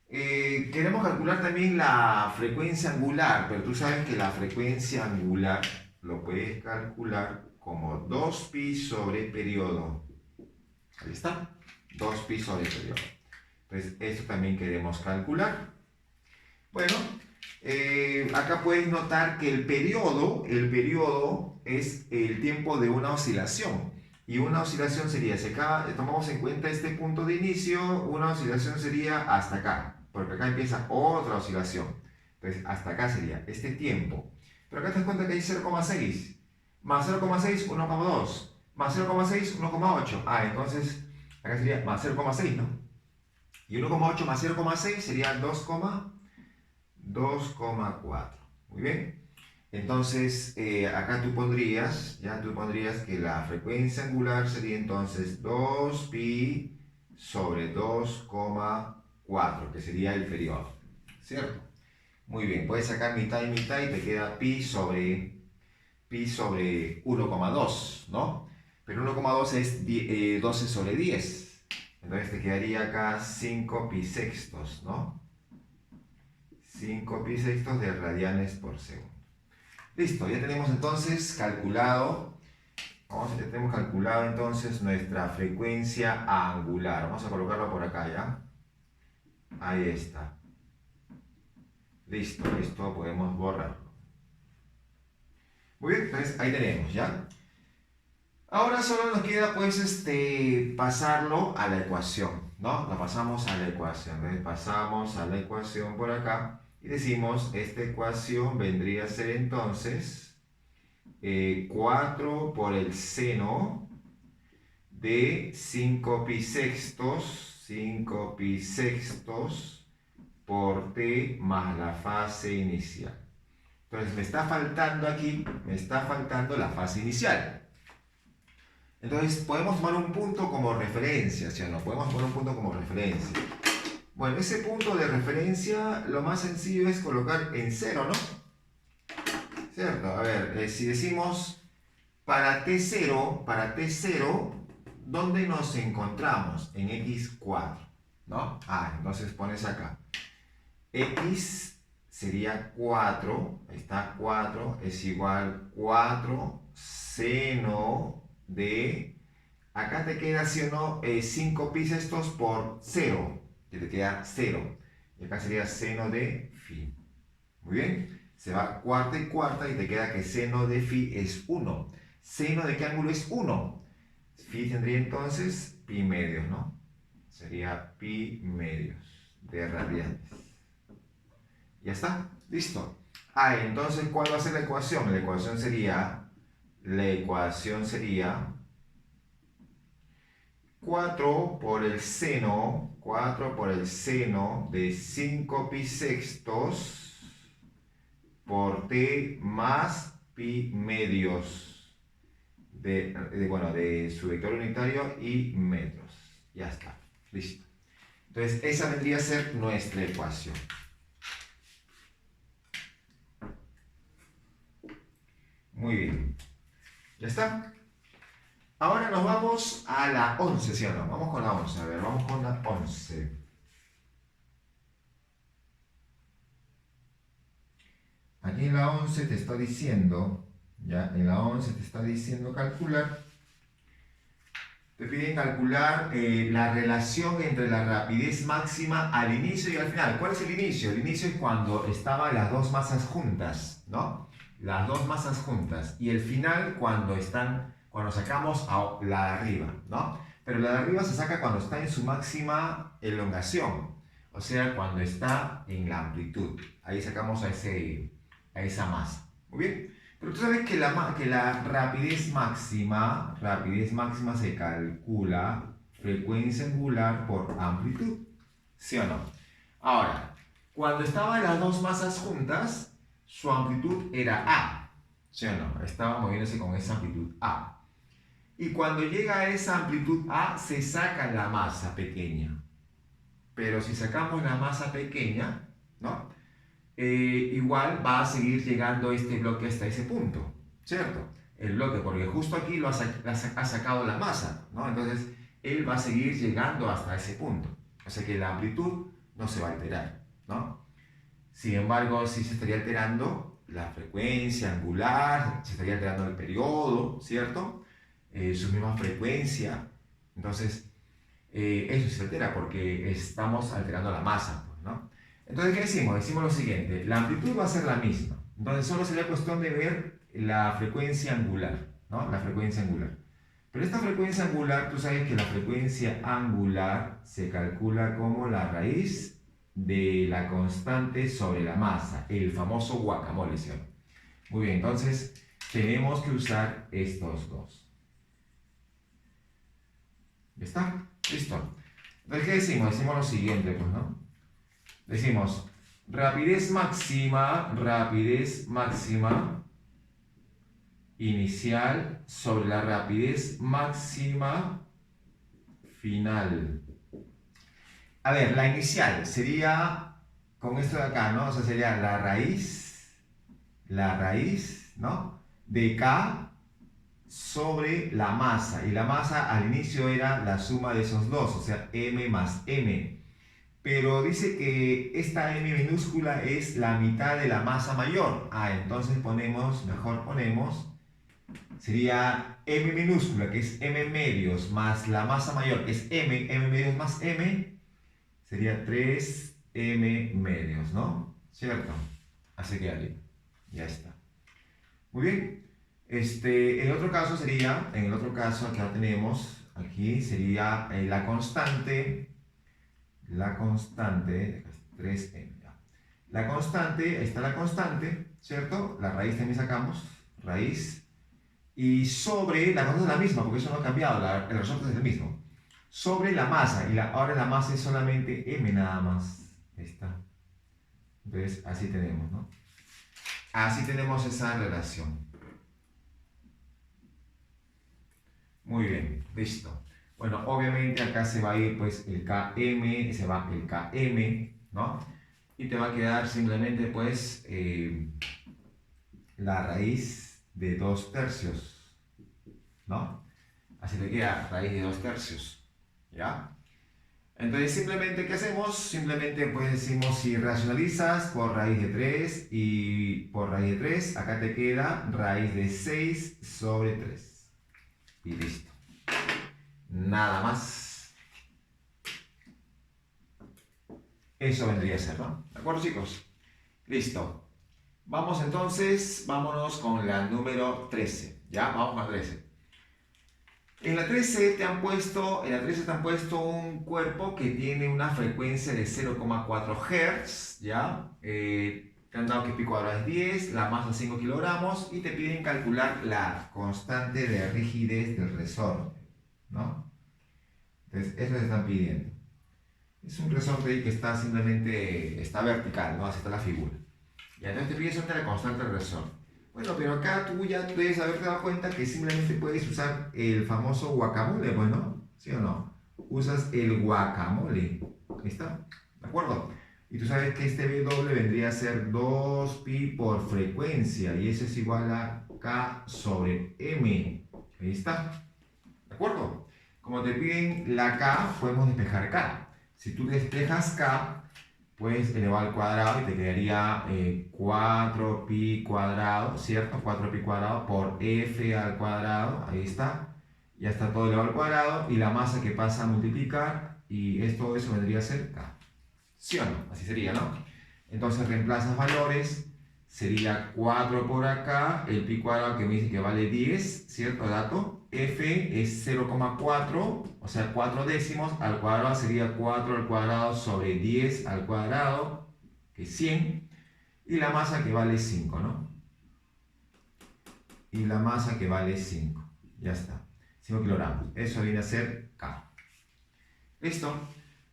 Queremos calcular también la frecuencia angular, pero tú sabes que la frecuencia angular lo puedes calcular como 2pi sobre periodo. Ahí está, 2pi sobre periodo. Entonces, esto también queremos calcular. Bueno, acá puedes notar que el periodo es el tiempo de una oscilación. Y una oscilación sería, si acá tomamos en cuenta este punto de inicio, una oscilación sería hasta acá, porque acá empieza otra oscilación. Entonces, hasta acá sería este tiempo. Pero acá te das cuenta que hay 0,6, más 0,6, 1,2, más 0,6, 1,8. Entonces, acá sería más 0,6, ¿no? Y 1,8 más 0,6 sería 2,4. Muy bien. Entonces, acá tú pondrías que la frecuencia angular sería entonces 2pi sobre 2,4, que sería el periodo, ¿cierto? Muy bien, puedes sacar mitad y mitad y te queda pi sobre 1,2, ¿no? Pero 1,2 es 12 sobre 10. Entonces te quedaría acá 5 pi sextos, ¿no? 5 pi sextos de radianes por segundo. Listo, ya tenemos entonces calculado, ya tenemos calculado entonces nuestra frecuencia angular. Vamos a colocarlo por acá, ¿ya? Ahí está. Listo, esto podemos borrarlo. Muy bien, entonces ahí tenemos, ¿ya? Ahora solo nos queda pues pasarlo a la ecuación, ¿no? Lo pasamos a la ecuación. Entonces pasamos a la ecuación por acá. Y decimos, esta ecuación vendría a ser entonces 4 por el seno de 5 pi sextos por t más la fase inicial. Entonces me está faltando la fase inicial. Entonces podemos tomar un punto como referencia, ¿sí o no? Podemos tomar un punto como referencia. Bueno, ese punto de referencia, lo más sencillo es colocar en 0, ¿no? ¿Cierto? A ver, si decimos para T0, ¿dónde nos encontramos? En X4, ¿no? Entonces pones acá. X sería 4, ahí está 4, es igual 4 seno de, acá te queda, ¿sí o no? 5 pi sextos por 0. Que te queda 0. Y acá sería seno de phi. Muy bien. Se va cuarta y cuarta y te queda que seno de phi es 1. ¿Seno de qué ángulo es 1? Phi tendría entonces pi medios, ¿no? Sería pi medios de radianes. Ya está. Listo. Entonces, ¿cuál va a ser la ecuación? La ecuación sería 4 por el seno de 5 pi sextos por t más pi medios de su vector unitario y metros. Ya está, listo. Entonces esa vendría a ser nuestra ecuación. Muy bien. ¿Ya está? Ahora nos vamos a la 11, ¿sí o no? Vamos con la 11, a ver, vamos con la 11. Aquí en la 11 te está diciendo, calcular. Te piden calcular la relación entre la rapidez máxima al inicio y al final. ¿Cuál es el inicio? El inicio es cuando estaban las dos masas juntas, ¿no? Las dos masas juntas. Y el final cuando sacamos a la de arriba, ¿no? Pero la de arriba se saca cuando está en su máxima elongación, o sea, cuando está en la amplitud. Ahí sacamos a esa masa. Muy bien. Pero tú sabes que la rapidez máxima se calcula frecuencia angular por amplitud, ¿sí o no? Ahora, cuando estaban las dos masas juntas, su amplitud era A, ¿sí o no? Estaba moviéndose con esa amplitud A. Y cuando llega a esa amplitud A, se saca la masa pequeña. Pero si sacamos la masa pequeña, ¿no? Igual va a seguir llegando este bloque hasta ese punto, ¿cierto? El bloque, porque justo aquí ha sacado la masa, ¿no? Entonces, él va a seguir llegando hasta ese punto. O sea que la amplitud no se va a alterar, ¿no? Sin embargo, sí se estaría alterando la frecuencia angular, se estaría alterando el periodo, ¿cierto? Su misma frecuencia. Entonces, eso se altera porque estamos alterando la masa, pues, ¿no? Entonces, ¿qué decimos? Decimos lo siguiente, la amplitud va a ser la misma. Entonces, solo sería cuestión de ver la frecuencia angular, ¿no? La frecuencia angular. Pero esta frecuencia angular, tú sabes que la frecuencia angular se calcula como la raíz de la constante sobre la masa, el famoso guacamole, ¿sí? Muy bien, entonces tenemos que usar estos dos. ¿Ya está? Listo. Entonces, ¿qué decimos? Decimos lo siguiente, pues, ¿no? Decimos, rapidez máxima inicial sobre la rapidez máxima final. A ver, la inicial sería con esto de acá, ¿no? O sea, sería la raíz, ¿no? De K sobre la masa. Y la masa al inicio era la suma de esos dos, o sea, M más M. Pero dice que esta M minúscula es la mitad de la masa mayor. Entonces mejor ponemos, sería M minúscula, que es M medios, más la masa mayor, que es M medios más M, sería 3M medios, ¿no? ¿Cierto? Así que ahí, ya está. Muy bien. En el otro caso, acá tenemos, aquí sería la constante, 3m. La constante, ahí está la constante, ¿cierto? La raíz también sacamos, raíz. Y sobre, la constante es la misma, porque eso no ha cambiado, el resultado es el mismo. Sobre la masa, y ahora la masa es solamente m nada más. Ahí está. Entonces, así tenemos, ¿no? Así tenemos esa relación. Muy bien, listo. Bueno, obviamente acá se va a ir pues el Km, se va el Km, ¿no? Y te va a quedar simplemente pues la raíz de 2/3, ¿no? Así te queda raíz de 2/3, ¿ya? Entonces simplemente, ¿qué hacemos? Simplemente pues decimos, si racionalizas por raíz de 3 y por raíz de 3, acá te queda raíz de 6 sobre 3. Y listo. Nada más. Eso vendría a ser, ¿no? ¿De acuerdo, chicos? Listo. Vamos entonces, vámonos con la número 13. ¿Ya? Vamos con la 13. En la 13 te han puesto un cuerpo que tiene una frecuencia de 0,4 Hz, ¿ya? Te han dado que pi cuadrado es 10, la masa 5 kilogramos y te piden calcular la constante de rigidez del resorte, ¿no? Entonces, eso te están pidiendo. Es un resorte que está vertical, ¿no? Así está la figura. Y entonces te pide la constante del resorte. Bueno, pero acá tú ya debes haberte dado cuenta que simplemente puedes usar el famoso guacamole, pues, ¿no? ¿Sí o no? Usas el guacamole. Ahí está. ¿De acuerdo? Y tú sabes que este W vendría a ser 2pi por frecuencia. Y eso es igual a K sobre M. Ahí está. ¿De acuerdo? Como te piden la K, podemos despejar K. Si tú despejas K, puedes elevar al cuadrado y te quedaría 4pi cuadrado, ¿cierto? 4pi cuadrado por f al cuadrado, ahí está. Ya está todo elevado al cuadrado y la masa que pasa a multiplicar y eso vendría a ser K. ¿Sí o no? Así sería, ¿no? Entonces reemplazas valores, sería 4 por acá, el pi cuadrado que me dice que vale 10, ¿cierto? Dato. F es 0,4, o sea 4 décimos, al cuadrado sería 4 al cuadrado sobre 10 al cuadrado, que es 100, y la masa que vale 5, ¿no? Y la masa que vale 5, ya está, 5 kilogramos, eso viene a ser K. ¿Listo?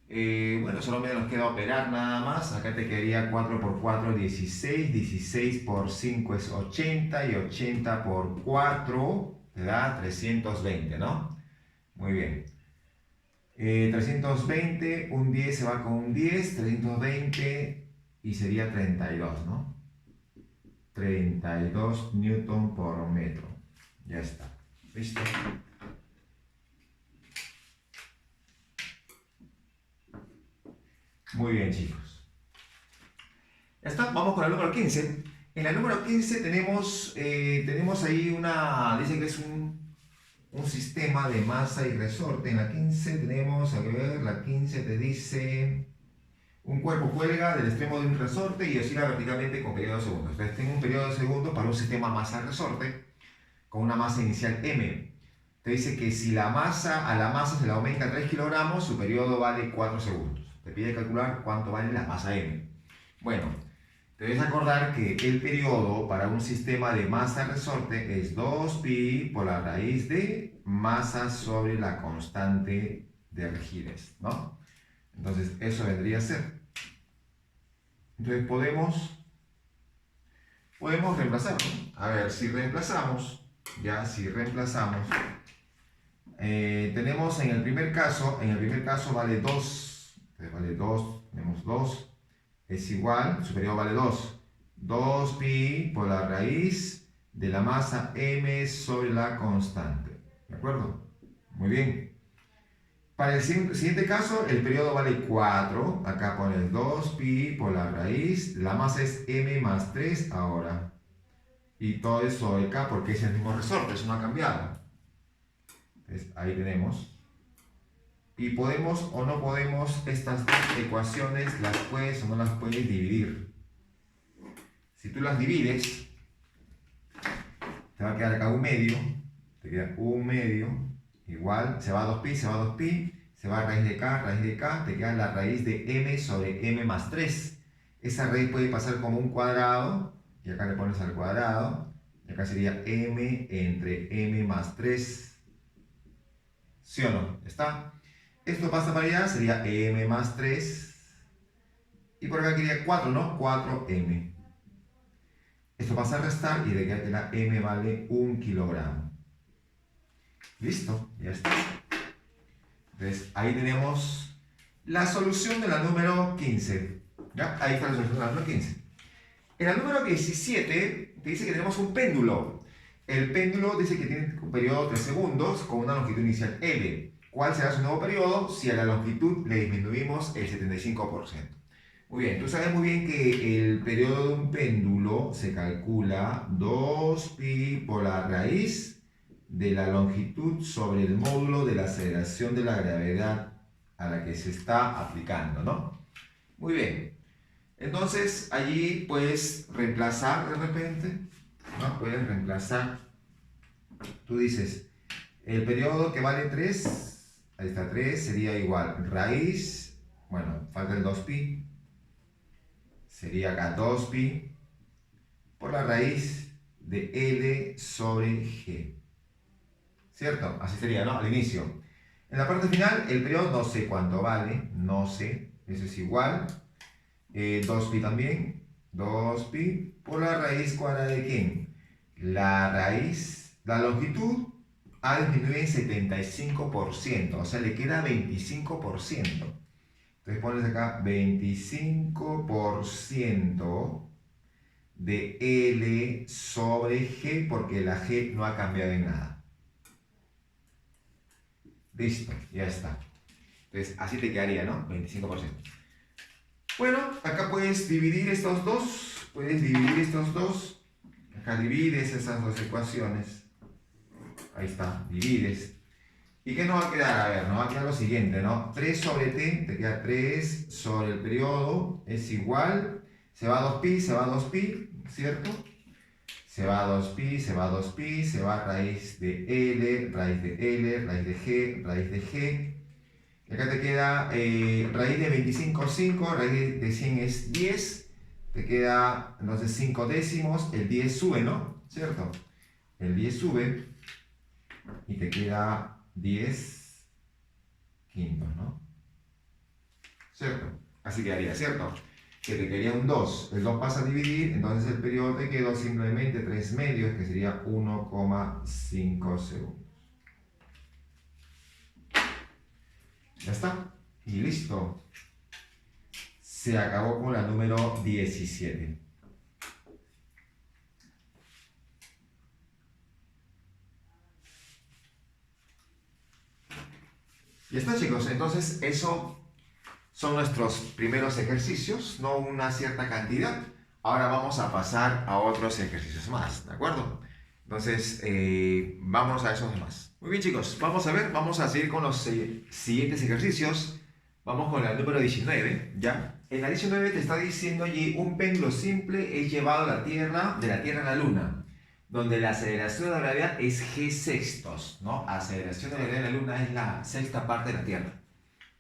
Bueno, solo nos queda operar nada más. Acá te quedaría 4 por 4, 16. 16 por 5 es 80. Y 80 por 4 te da 320, ¿no? Muy bien. 320, un 10 se va con un 10, 320 y sería 32, ¿no? 32 newton por metro. Ya está. ¿Listo? Muy bien, chicos. Ya está, vamos con el número 15. En la número 15 tenemos ahí dice que es un sistema de masa y resorte. En la 15 tenemos, a ver, la 15 te dice, un cuerpo cuelga del extremo de un resorte y oscila verticalmente con periodo de segundos. Entonces tengo un periodo de segundos para un sistema masa-resorte con una masa inicial m. Te dice que si a la masa se le aumenta 3 kilogramos, su periodo vale 4 segundos. Te pide calcular cuánto vale la masa m. Bueno, te debes acordar que el periodo para un sistema de masa-resorte es 2pi por la raíz de masa sobre la constante de rigidez, ¿no? Entonces, eso vendría a ser. Entonces, podemos reemplazar, ¿no? A ver, si reemplazamos, tenemos en el primer caso vale 2, vale 2, tenemos 2, es igual, su periodo vale 2. 2pi por la raíz de la masa m sobre la constante. ¿De acuerdo? Muy bien. Para el siguiente caso, el periodo vale 4. Acá pones 2pi por la raíz. La masa es m más 3 ahora. Y todo eso sobre k porque es el mismo resorte, eso no ha cambiado. Entonces, ahí tenemos. Y podemos o no podemos, estas dos ecuaciones las puedes o no las puedes dividir. Si tú las divides, te va a quedar acá un medio, te queda un medio, igual, se va a 2pi, se va a raíz de k, te queda la raíz de m sobre m más 3. Esa raíz puede pasar como un cuadrado, y acá le pones al cuadrado, y acá sería m entre m más 3. ¿Sí o no? ¿Está? Esto pasa para allá, sería m más 3. Y por acá quería 4, ¿no? 4m. Esto pasa a restar y de que la m vale 1 kilogramo. Listo, ya está. Entonces, ahí tenemos la solución de la número 15. ¿Ya? Ahí está la solución de la número 15. En la número 17 te dice que tenemos un péndulo. El péndulo dice que tiene un periodo de 3 segundos con una longitud inicial L. ¿Cuál será su nuevo periodo si a la longitud le disminuimos el 75%? Muy bien, tú sabes muy bien que el periodo de un péndulo se calcula 2pi por la raíz de la longitud sobre el módulo de la aceleración de la gravedad a la que se está aplicando, ¿no? Muy bien. Entonces, allí puedes reemplazar de repente, ¿no? Puedes reemplazar. Tú dices, el periodo que vale 3, ahí está 3, sería igual raíz, bueno, falta el 2pi, sería acá 2pi por la raíz de L sobre G. ¿Cierto? Así sería, ¿no? Al inicio. En la parte final, el periodo no sé cuánto vale, no sé, eso es igual. 2pi también, 2pi por la raíz cuadrada de ¿quién? La longitud ha disminuido en 75%, o sea, le queda 25%. Entonces pones acá 25% de L sobre G, porque la G no ha cambiado en nada. Listo, ya está. Entonces, así te quedaría, ¿no? 25%. Bueno, acá puedes dividir estos dos. Acá divides esas dos ecuaciones. Ahí está, divides. ¿Y qué nos va a quedar? A ver, nos va a quedar lo siguiente, ¿no? 3 sobre t, te queda 3 sobre el periodo, es igual. Se va a 2pi, ¿cierto? Se va a 2pi, se va raíz de L, raíz de L, raíz de G, raíz de G. Y acá te queda raíz de 25, 5, raíz de 100 es 10. Te queda entonces 5 décimos, el 10 sube, ¿no? ¿Cierto? El 10 sube y te queda 10 quintos, ¿no? ¿Cierto? Así quedaría, ¿cierto? que te quería un 2. El 2 pasa a dividir, entonces el periodo te quedó simplemente 3 medios, que sería 1,5 segundos. Ya está. Y listo. Se acabó con la número 17. Ya está, chicos. Entonces, eso son nuestros primeros ejercicios, no una cierta cantidad. Ahora vamos a pasar a otros ejercicios más, ¿de acuerdo? Entonces, vamos a esos demás. Muy bien, chicos. Vamos a ver, vamos a seguir con los siguientes ejercicios. Vamos con la número 19, ¿ya? En la 19 te está diciendo allí, un péndulo simple es llevado a la Tierra, de la Tierra a la Luna, donde la aceleración de la gravedad es g sextos, ¿no? Aceleración de la gravedad de la Luna es la sexta parte de la Tierra.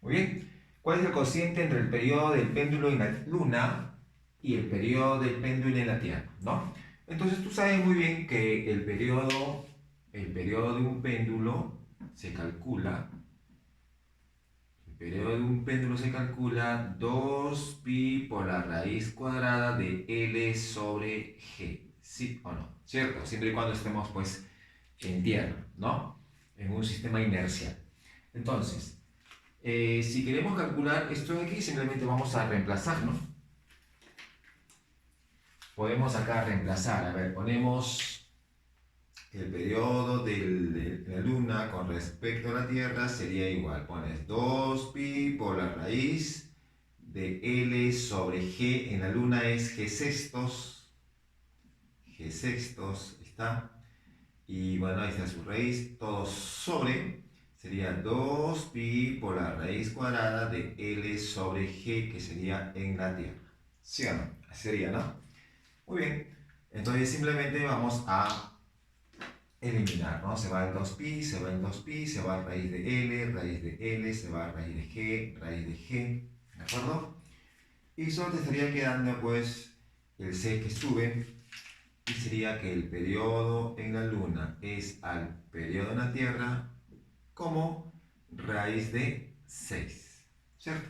Muy bien. ¿Cuál es el cociente entre el periodo del péndulo en la Luna y el periodo del péndulo en la Tierra, ¿no? Entonces tú sabes muy bien que el periodo de un péndulo se calcula. El periodo de un péndulo se calcula 2pi por la raíz cuadrada de L sobre G. ¿Sí o no? ¿Cierto? Siempre y cuando estemos, pues, en tierra, ¿no? En un sistema inercial. Entonces, si queremos calcular esto de aquí, simplemente vamos a reemplazar, ¿no? Podemos acá reemplazar. A ver, ponemos el periodo de la Luna con respecto a la Tierra sería igual. Pones 2pi por la raíz de L sobre G. En la Luna es G sextos. G sextos está. Y bueno, ahí está su raíz. Todo sobre. Sería 2pi por la raíz cuadrada de L sobre G, que sería en la Tierra. ¿Sí o no? Así sería, ¿no? Muy bien. Entonces simplemente vamos a eliminar, ¿no? Se va el 2pi, se va el 2pi, se va a raíz de L, se va a raíz de G, ¿de acuerdo? Y solo te estaría quedando pues el C que sube, y sería que el periodo en la Luna es al periodo en la Tierra como raíz de 6, ¿cierto?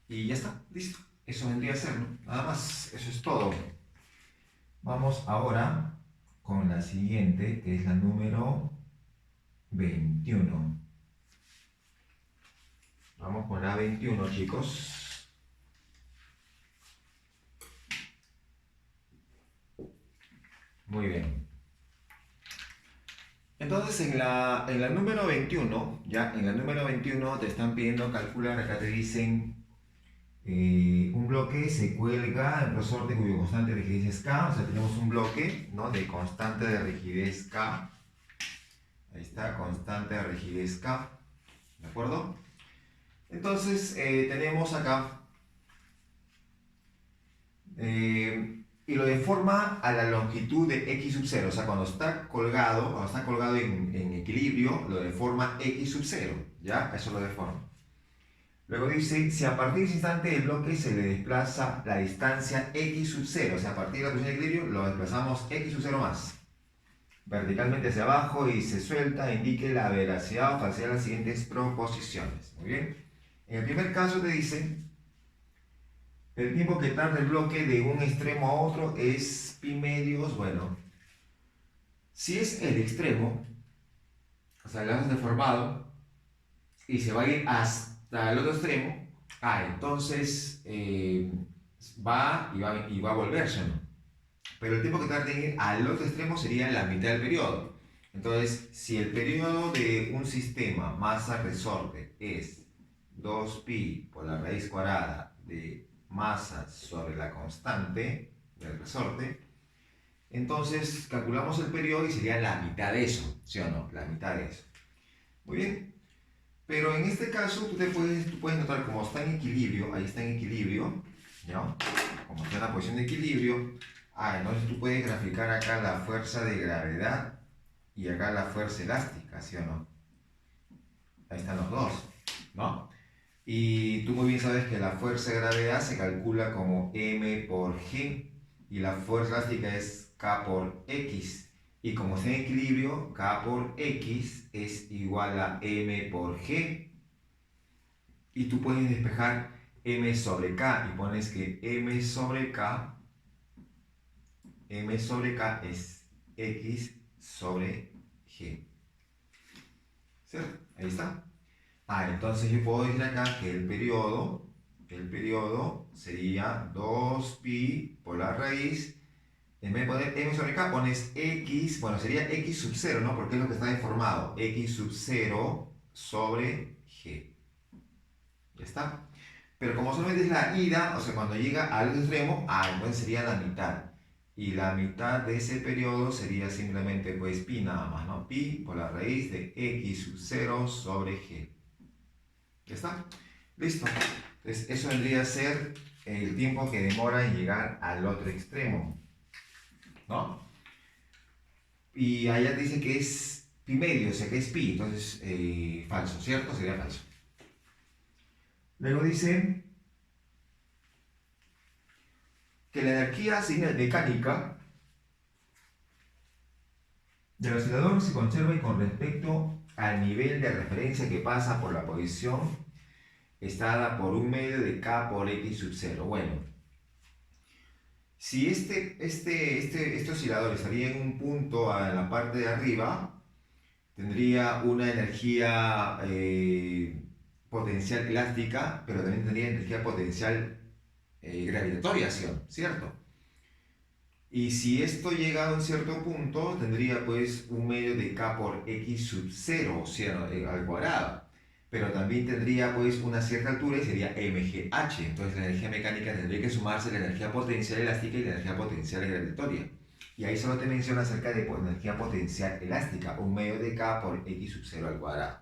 Y ya está, listo. Eso vendría a ser, ¿no? Nada más, eso es todo. Vamos ahora con la siguiente, que es la número 21. Vamos con la 21, chicos. Muy bien. Entonces en la número 21, ya en la número 21 te están pidiendo calcular, acá te dicen un bloque se cuelga en resorte cuyo constante de rigidez es K, o sea tenemos un bloque, ¿no?, de constante de rigidez K. Ahí está, constante de rigidez K, ¿de acuerdo? Entonces tenemos acá y lo deforma a la longitud de x sub 0, o sea, cuando está colgado en equilibrio, lo deforma x sub 0, ¿ya? Eso lo deforma. Luego dice, si a partir de ese instante el bloque se le desplaza la distancia x sub 0, o sea, a partir de la posición de equilibrio lo desplazamos x sub 0 más, verticalmente hacia abajo y se suelta, indique la veracidad o falsedad de las siguientes proposiciones. Muy bien. En el primer caso te dice, el tiempo que tarda el bloque de un extremo a otro es pi medios. Bueno, si es el extremo, o sea, lo has deformado y se va a ir hasta el otro extremo, entonces va a volverse, ¿no? Pero el tiempo que tarda en ir al otro extremo sería la mitad del periodo. Entonces, si el periodo de un sistema masa-resorte es 2pi por la raíz cuadrada de masa sobre la constante del resorte, entonces calculamos el periodo y sería la mitad de eso, ¿sí o no? La mitad de eso. Muy bien. Pero en este caso tú puedes notar como está en equilibrio, ahí está en equilibrio, ¿no? Como está en la posición de equilibrio, entonces tú puedes graficar acá la fuerza de gravedad y acá la fuerza elástica, ¿sí o no? Ahí están los dos, ¿no? Y tú muy bien sabes que la fuerza de gravedad se calcula como m por g y la fuerza elástica es k por x. Y como está en equilibrio, k por x es igual a m por g. Y tú puedes despejar m sobre k y pones que m sobre k es x sobre g. ¿Cierto? Ahí está. Entonces yo puedo decir acá que el periodo sería 2pi por la raíz. En vez de poner m sobre k pones x, bueno, sería x sub 0, ¿no? Porque es lo que está deformado. X sub 0 sobre g. Ya está. Pero como solamente es la ida, o sea, cuando llega al extremo, entonces sería la mitad. Y la mitad de ese periodo sería simplemente, pues, pi nada más, ¿no? Pi por la raíz de x sub 0 sobre g. ¿Ya está? Listo. Entonces, eso vendría a ser el tiempo que demora en llegar al otro extremo, ¿no? Y allá te dice que es pi medio, o sea que es pi, entonces falso, ¿cierto? Sería falso. Luego dice que la energía mecánica del oscilador se conserva y con respecto al nivel de referencia que pasa por la posición está dada por un medio de k por x sub 0. Bueno, si este oscilador estaría en un punto a la parte de arriba, tendría una energía potencial elástica, pero también tendría energía potencial gravitatoria, ¿cierto? Y si esto llega a un cierto punto, tendría pues un medio de k por x sub 0, o sea, al cuadrado. Pero también tendría pues una cierta altura y sería mgh. Entonces la energía mecánica tendría que sumarse la energía potencial elástica y la energía potencial gravitatoria. Y ahí solo te menciona acerca de energía potencial elástica, un medio de k por x sub 0 al cuadrado.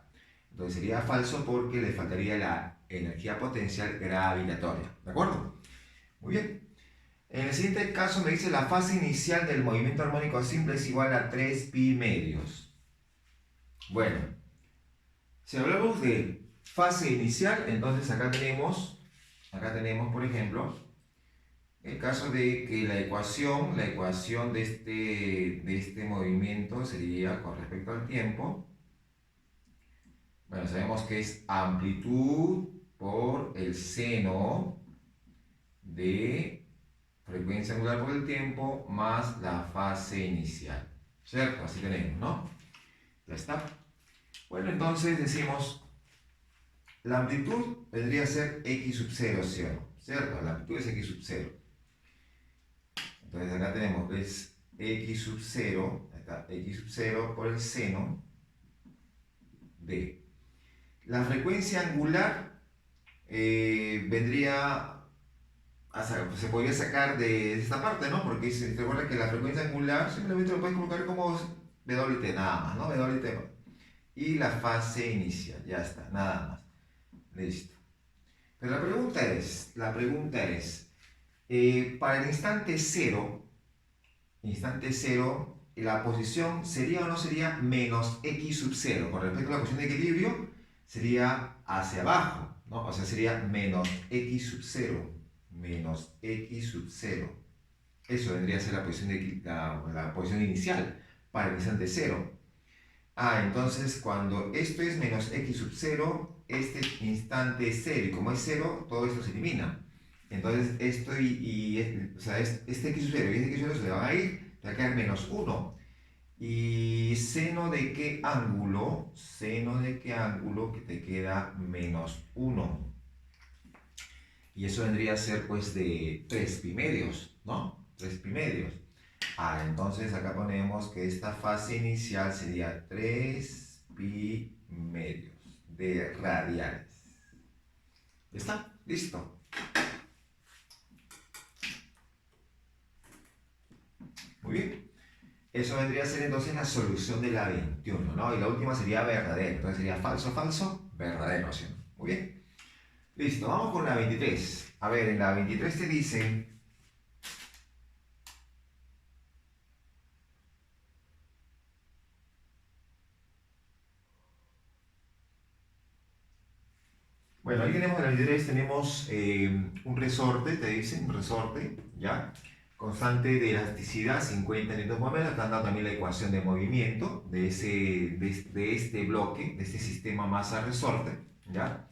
Entonces sería falso porque le faltaría la energía potencial gravitatoria. ¿De acuerdo? Muy bien. En el siguiente caso me dice la fase inicial del movimiento armónico simple es igual a 3pi medios. Bueno, si hablamos de fase inicial, entonces acá tenemos, por ejemplo, el caso de que la ecuación de este movimiento sería con respecto al tiempo. Bueno, sabemos que es amplitud por el seno de frecuencia angular por el tiempo más la fase inicial. ¿Cierto? Así tenemos, ¿no? Ya está. Bueno, entonces decimos, la amplitud vendría a ser x sub 0, ¿cierto? La amplitud es x sub 0. Entonces acá tenemos, es x sub 0, está x sub 0 por el seno de. La frecuencia angular vendría se podría sacar de esta parte, ¿no? Porque se recuerda que la frecuencia angular simplemente lo puedes colocar como WT nada más, ¿no? WT. Y la fase inicial, ya está, nada más. Listo. Pero la pregunta es, para el instante cero, la posición sería o no sería menos x sub 0. Con respecto a la posición de equilibrio, sería hacia abajo, ¿no? O sea, sería menos x sub 0. Menos x sub 0. Eso vendría a ser la posición inicial para el instante 0. Entonces cuando esto es menos x sub 0, este instante es 0. Y como es 0, todo esto se elimina. Entonces esto o sea, este x sub 0 y este x sub 0 se le van a ir, te va a quedar menos 1. ¿Y seno de qué ángulo? Seno de qué ángulo que te queda menos 1. Y eso vendría a ser pues de 3 pi medios, ¿no? 3 pi medios. Entonces acá ponemos que esta fase inicial sería 3 pi medios de radianes. ¿Ya está? Listo. Muy bien. Eso vendría a ser entonces la solución de la 21, ¿no? Y la última sería verdadero. Entonces sería falso, falso, verdadero, ¿sí? Muy bien. Listo, vamos con la 23. A ver, en la 23 te dice... Bueno, ahí tenemos en la 23, tenemos un resorte, te dicen, un resorte, ¿ya? Constante de elasticidad, 50 Nm, están dando también la ecuación de movimiento de este bloque, de este sistema masa-resorte, ¿ya?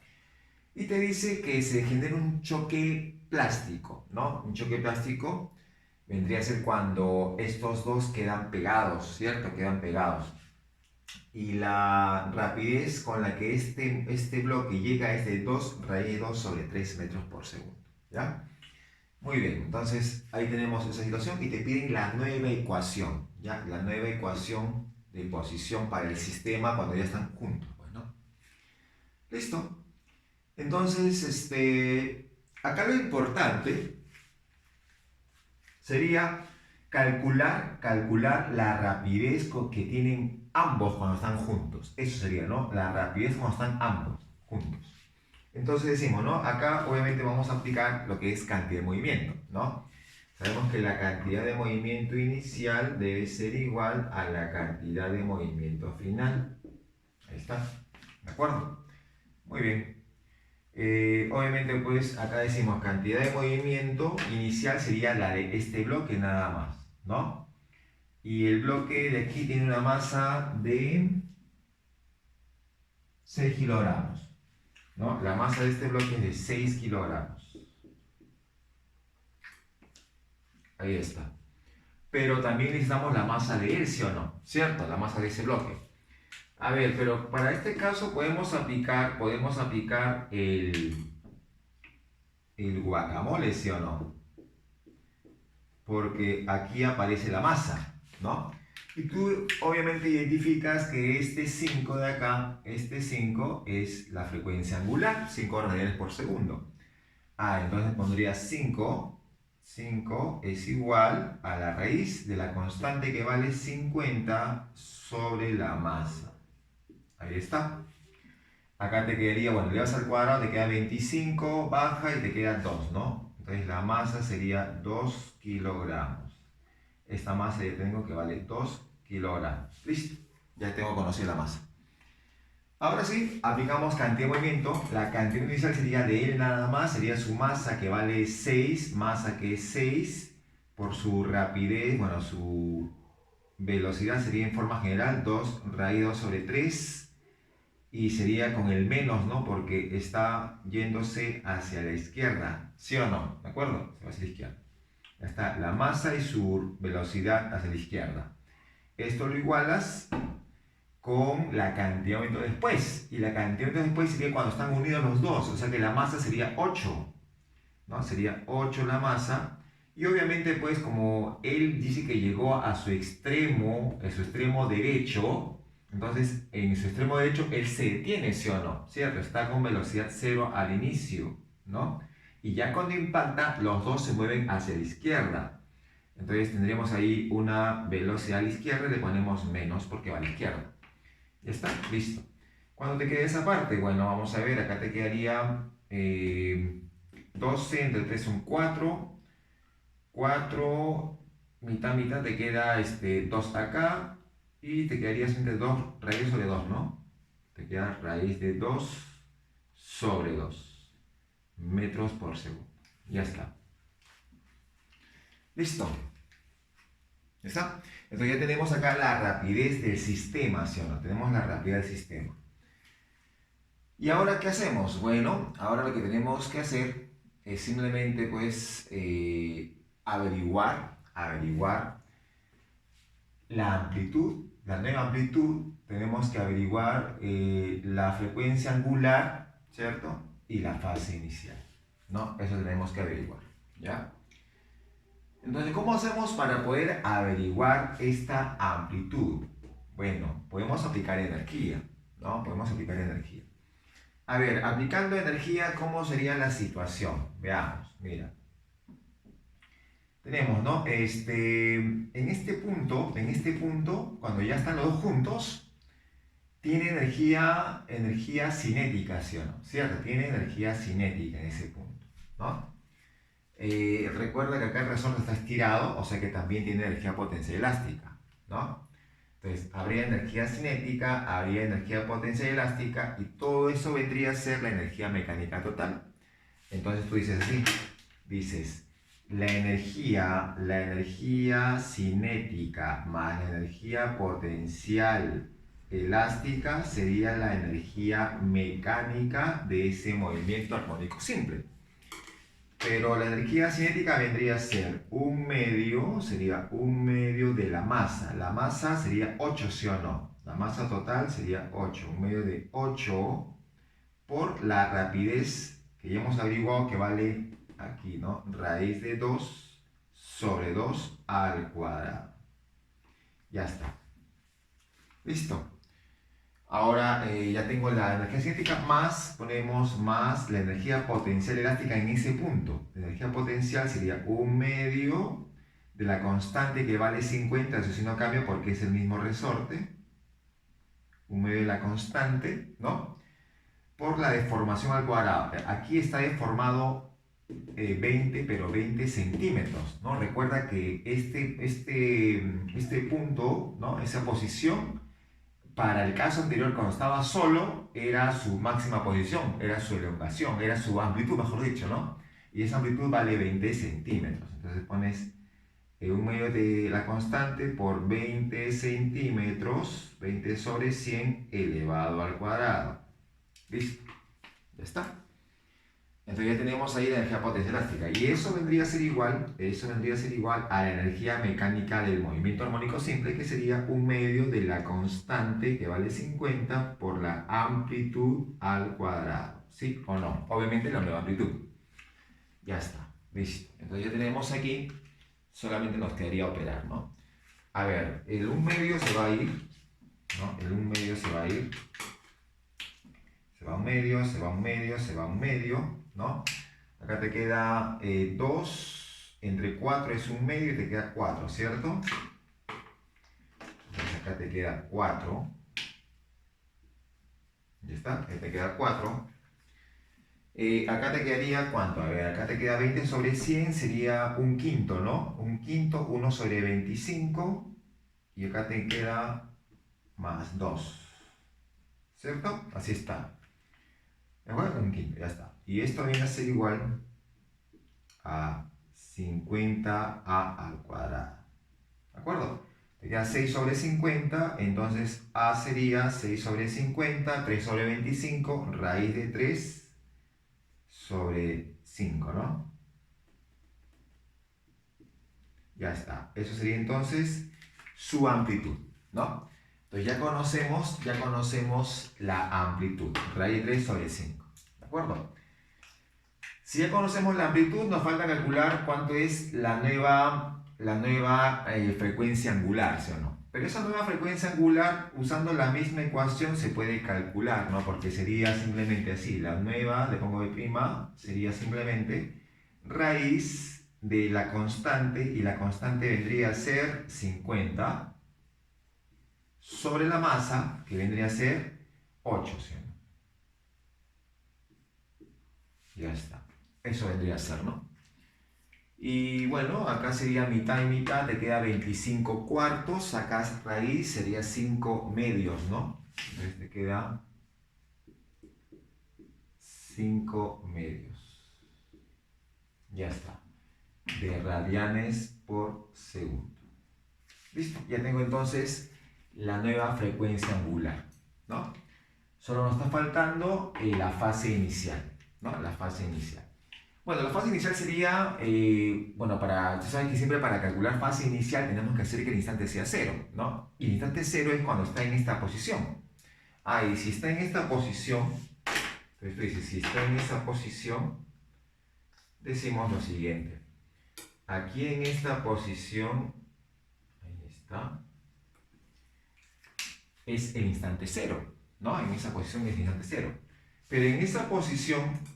Y te dice que se genera un choque plástico, ¿no? Un choque plástico vendría a ser cuando estos dos quedan pegados, ¿cierto? Quedan pegados. Y la rapidez con la que este bloque llega es de 2 raíz de 2 sobre 3 metros por segundo, ¿ya? Muy bien, entonces ahí tenemos esa situación y te piden la nueva ecuación, ¿ya? La nueva ecuación de posición para el sistema cuando ya están juntos, pues, ¿no? Listo. Entonces, acá lo importante sería calcular la rapidez que tienen ambos cuando están juntos. Eso sería, ¿no? La rapidez cuando están ambos juntos. Entonces decimos, ¿no? Acá obviamente vamos a aplicar lo que es cantidad de movimiento, ¿no? Sabemos que la cantidad de movimiento inicial debe ser igual a la cantidad de movimiento final. Ahí está. ¿De acuerdo? Muy bien. Obviamente pues acá decimos cantidad de movimiento inicial sería la de este bloque nada más, ¿no? Y el bloque de aquí tiene una masa de 6 kilogramos, ¿no? La masa de este bloque es de 6 kilogramos. Ahí está. Pero también necesitamos la masa de él, ¿sí o no? ¿Cierto? La masa de ese bloque. A ver, pero para este caso podemos aplicar el guacamole, ¿sí o no? Porque aquí aparece la masa, ¿no? Y tú obviamente identificas que este 5 de acá, este 5 es la frecuencia angular, 5 radianes por segundo. Entonces pondría 5 es igual a la raíz de la constante que vale 50 sobre la masa. Ahí está. Acá te quedaría, bueno, le vas al cuadrado, te queda 25, baja y te queda 2, ¿no? Entonces la masa sería 2 kilogramos. Esta masa ya tengo que vale 2 kilogramos. Listo, ya tengo conocido la masa. Ahora sí, aplicamos cantidad de movimiento. La cantidad inicial sería de él nada más, sería su masa que vale 6, masa que es 6, por su rapidez, bueno, su velocidad sería en forma general 2 raíz 2 sobre 3. Y sería con el menos, ¿no? Porque está yéndose hacia la izquierda, ¿sí o no? ¿De acuerdo? Se va hacia la izquierda. Ya está la masa y su velocidad hacia la izquierda. Esto lo igualas con la cantidad de momento después. Y la cantidad de momento después sería cuando están unidos los dos. O sea que la masa sería 8, ¿no? Sería 8 la masa. Y obviamente, pues, como él dice que llegó a su extremo derecho, entonces en su extremo derecho él se detiene, ¿sí o no? ¿Cierto? Está con velocidad 0 al inicio, ¿no? Y ya cuando impacta, los dos se mueven hacia la izquierda. Entonces tendríamos ahí una velocidad a la izquierda y le ponemos menos porque va a la izquierda. Ya está, listo. ¿Cuándo te queda esa parte? Bueno, vamos a ver, acá te quedaría 12, entre 3 son 4. 4, mitad, mitad, te queda 2 acá y te quedaría entre 2 raíz sobre 2, ¿no? Te queda raíz de 2 sobre 2 metros por segundo. Ya está. Listo. ¿Ya está? Entonces ya tenemos acá la rapidez del sistema, ¿sí o no? Tenemos la rapidez del sistema. ¿Y ahora qué hacemos? Bueno, ahora lo que tenemos que hacer es simplemente pues averiguar la amplitud, la nueva amplitud. Tenemos que averiguar la frecuencia angular, ¿cierto? Y la fase inicial, ¿no? Eso tenemos que averiguar, ¿ya? Entonces, ¿cómo hacemos para poder averiguar esta amplitud? Bueno, podemos aplicar energía, ¿no? Podemos aplicar energía. A ver, aplicando energía, ¿cómo sería la situación? Veamos, mira. Tenemos, ¿no? En este punto, cuando ya están los dos juntos, tiene energía cinética, ¿sí o no? ¿Cierto? Tiene energía cinética en ese punto, ¿no? Recuerda que acá el resorte está estirado, o sea que también tiene energía potencial elástica, ¿no? Entonces, habría energía cinética, habría energía potencial elástica y todo eso vendría a ser la energía mecánica total. Entonces tú dices así, dices, la energía cinética más la energía potencial elástica sería la energía mecánica de ese movimiento armónico simple. Pero la energía cinética vendría a ser sería un medio de la masa. La masa sería 8, ¿sí o no? La masa total sería 8. Un medio de 8 por la rapidez que ya hemos averiguado que vale aquí, ¿no? Raíz de 2 sobre 2 al cuadrado. Ya está. Listo. Ahora ya tengo la energía cinética ponemos más la energía potencial elástica en ese punto. La energía potencial sería un medio de la constante que vale 50, eso sí no cambia porque es el mismo resorte. Un medio de la constante, ¿no? Por la deformación al cuadrado. Aquí está deformado 20, pero 20 centímetros, ¿no? Recuerda que este punto, ¿no? Esa posición, para el caso anterior, cuando estaba solo, era su máxima posición, era su elongación, era su amplitud, mejor dicho, ¿no? Y esa amplitud vale 20 centímetros. Entonces pones un medio de la constante por 20 centímetros, 20 sobre 100 elevado al cuadrado. ¿Listo? Ya está. Entonces ya tenemos ahí la energía potencial elástica. Y eso vendría a ser igual a la energía mecánica del movimiento armónico simple, que sería un medio de la constante que vale 50 por la amplitud al cuadrado. ¿Sí o no? Obviamente la nueva amplitud. Ya está. Listo. Entonces ya tenemos aquí, solamente nos quedaría operar, ¿no? A ver, el 1 medio se va a ir, ¿no? El 1 medio se va a ir. Se va un medio, se va un medio, se va un medio, ¿no? Acá te queda 2 entre 4 es un medio y te queda 4, ¿cierto? Entonces acá te queda 4. Ya está, ahí te queda 4. Acá te quedaría, ¿cuánto? A ver, acá te queda 20 sobre 100, sería un quinto, ¿no? Un quinto, 1 sobre 25. Y acá te queda más 2. ¿Cierto? Así está. ¿De acuerdo? Un quinto, ya está. Y esto viene a ser igual a 50a al cuadrado. ¿De acuerdo? Te queda 6 sobre 50, entonces a sería 6 sobre 50, 3 sobre 25, raíz de 3 sobre 5, ¿no? Ya está. Eso sería entonces su amplitud, ¿no? Entonces ya conocemos la amplitud, raíz de 3 sobre 5, ¿de acuerdo? Si ya conocemos la amplitud, nos falta calcular cuánto es la nueva frecuencia angular, ¿sí o no? Pero esa nueva frecuencia angular, usando la misma ecuación, se puede calcular, ¿no? Porque sería simplemente así, la nueva, le pongo B', sería simplemente raíz de la constante, y la constante vendría a ser 50 sobre la masa, que vendría a ser 8, ¿sí o no? Ya está. Eso vendría a ser, ¿no? Y bueno, acá sería mitad y mitad, te queda 25 cuartos, sacas raíz, sería 5 medios, ¿no? Entonces te queda 5 medios. Ya está. De radianes por segundo. Listo, ya tengo entonces la nueva frecuencia angular, ¿no? Solo nos está faltando la fase inicial, ¿no? La fase inicial. Bueno, la fase inicial sería, tú sabes que siempre para calcular fase inicial tenemos que hacer que el instante sea 0, ¿no? Y el instante 0 es cuando está en esta posición. Y si está en esta posición, entonces si está en esa posición, decimos lo siguiente. Aquí en esta posición, ahí está, es el instante 0, ¿no? En esa posición es el instante 0. Pero en esa posición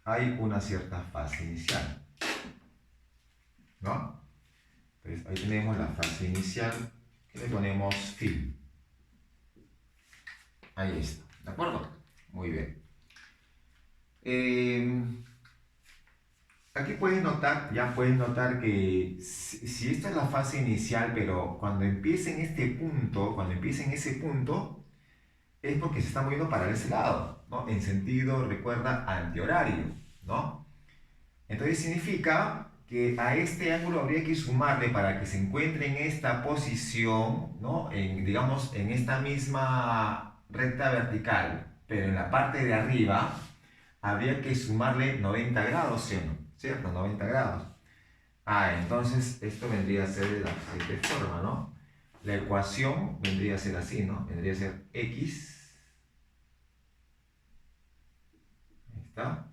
hay una cierta fase inicial, ¿no? Entonces ahí tenemos la fase inicial, que le ponemos phi. Ahí está, ¿de acuerdo? Muy bien. Aquí puedes notar que si esta es la fase inicial, pero cuando empiece en ese punto, es porque se está moviendo para ese lado, ¿no? En sentido, recuerda, antihorario, ¿no? Entonces significa que a este ángulo habría que sumarle para que se encuentre en esta posición, ¿no? Digamos, en esta misma recta vertical, pero en la parte de arriba, habría que sumarle 90 grados, ¿sí o no? ¿Cierto? 90 grados. Entonces esto vendría a ser de la siguiente forma, ¿no? La ecuación vendría a ser así, ¿no? Vendría a ser x, ahí está,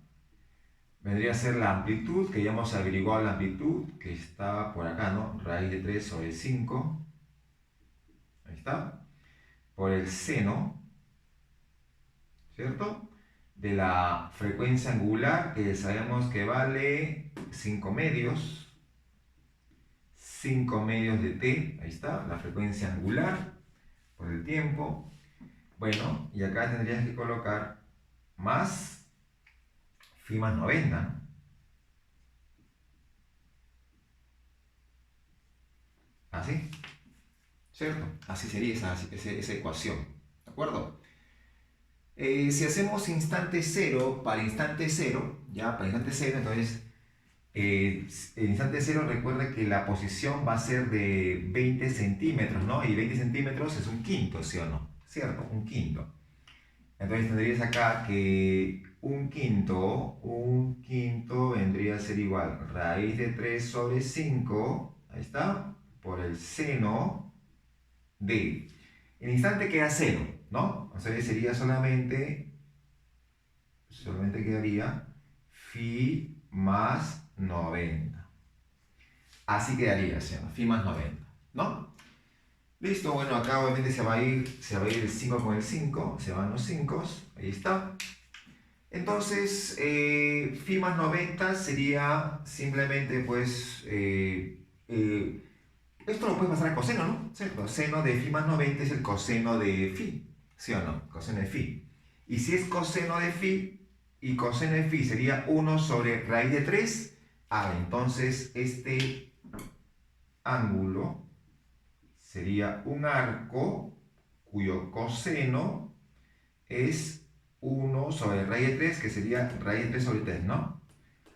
vendría a ser la amplitud, que ya hemos averiguado la amplitud, que está por acá, ¿no? Raíz de 3 sobre 5, ahí está, por el seno, ¿cierto? De la frecuencia angular, que sabemos que vale 5 medios, 5 medios de t, ahí está, la frecuencia angular, por el tiempo. Bueno, y acá tendrías que colocar más phi más 90, así, ¿cierto? Así sería esa ecuación, ¿de acuerdo? Si hacemos instante cero para instante cero, ya para instante cero, entonces el instante cero recuerda que la posición va a ser de 20 centímetros, ¿no? Y 20 centímetros es un quinto, ¿sí o no? ¿Cierto? Un quinto. Entonces tendrías acá que un quinto vendría a ser igual raíz de 3 sobre 5, ahí está, por el seno de, el instante queda cero, ¿no? O sea, sería solamente quedaría phi más 90. Así quedaría, ¿sí? Phi más 90, ¿no? Listo, bueno, acá obviamente se va a ir el 5 con el 5, se van los 5, ahí está. Entonces, phi más 90 sería simplemente, pues, esto lo puedes pasar a coseno, ¿no? ¿Sí? El coseno de phi más 90 es el coseno de phi, ¿sí o no? Coseno de phi. Y si es coseno de phi, y coseno de phi sería 1 sobre raíz de 3, entonces este ángulo sería un arco cuyo coseno es 1 sobre raíz de 3, que sería raíz de 3 sobre 3, ¿no?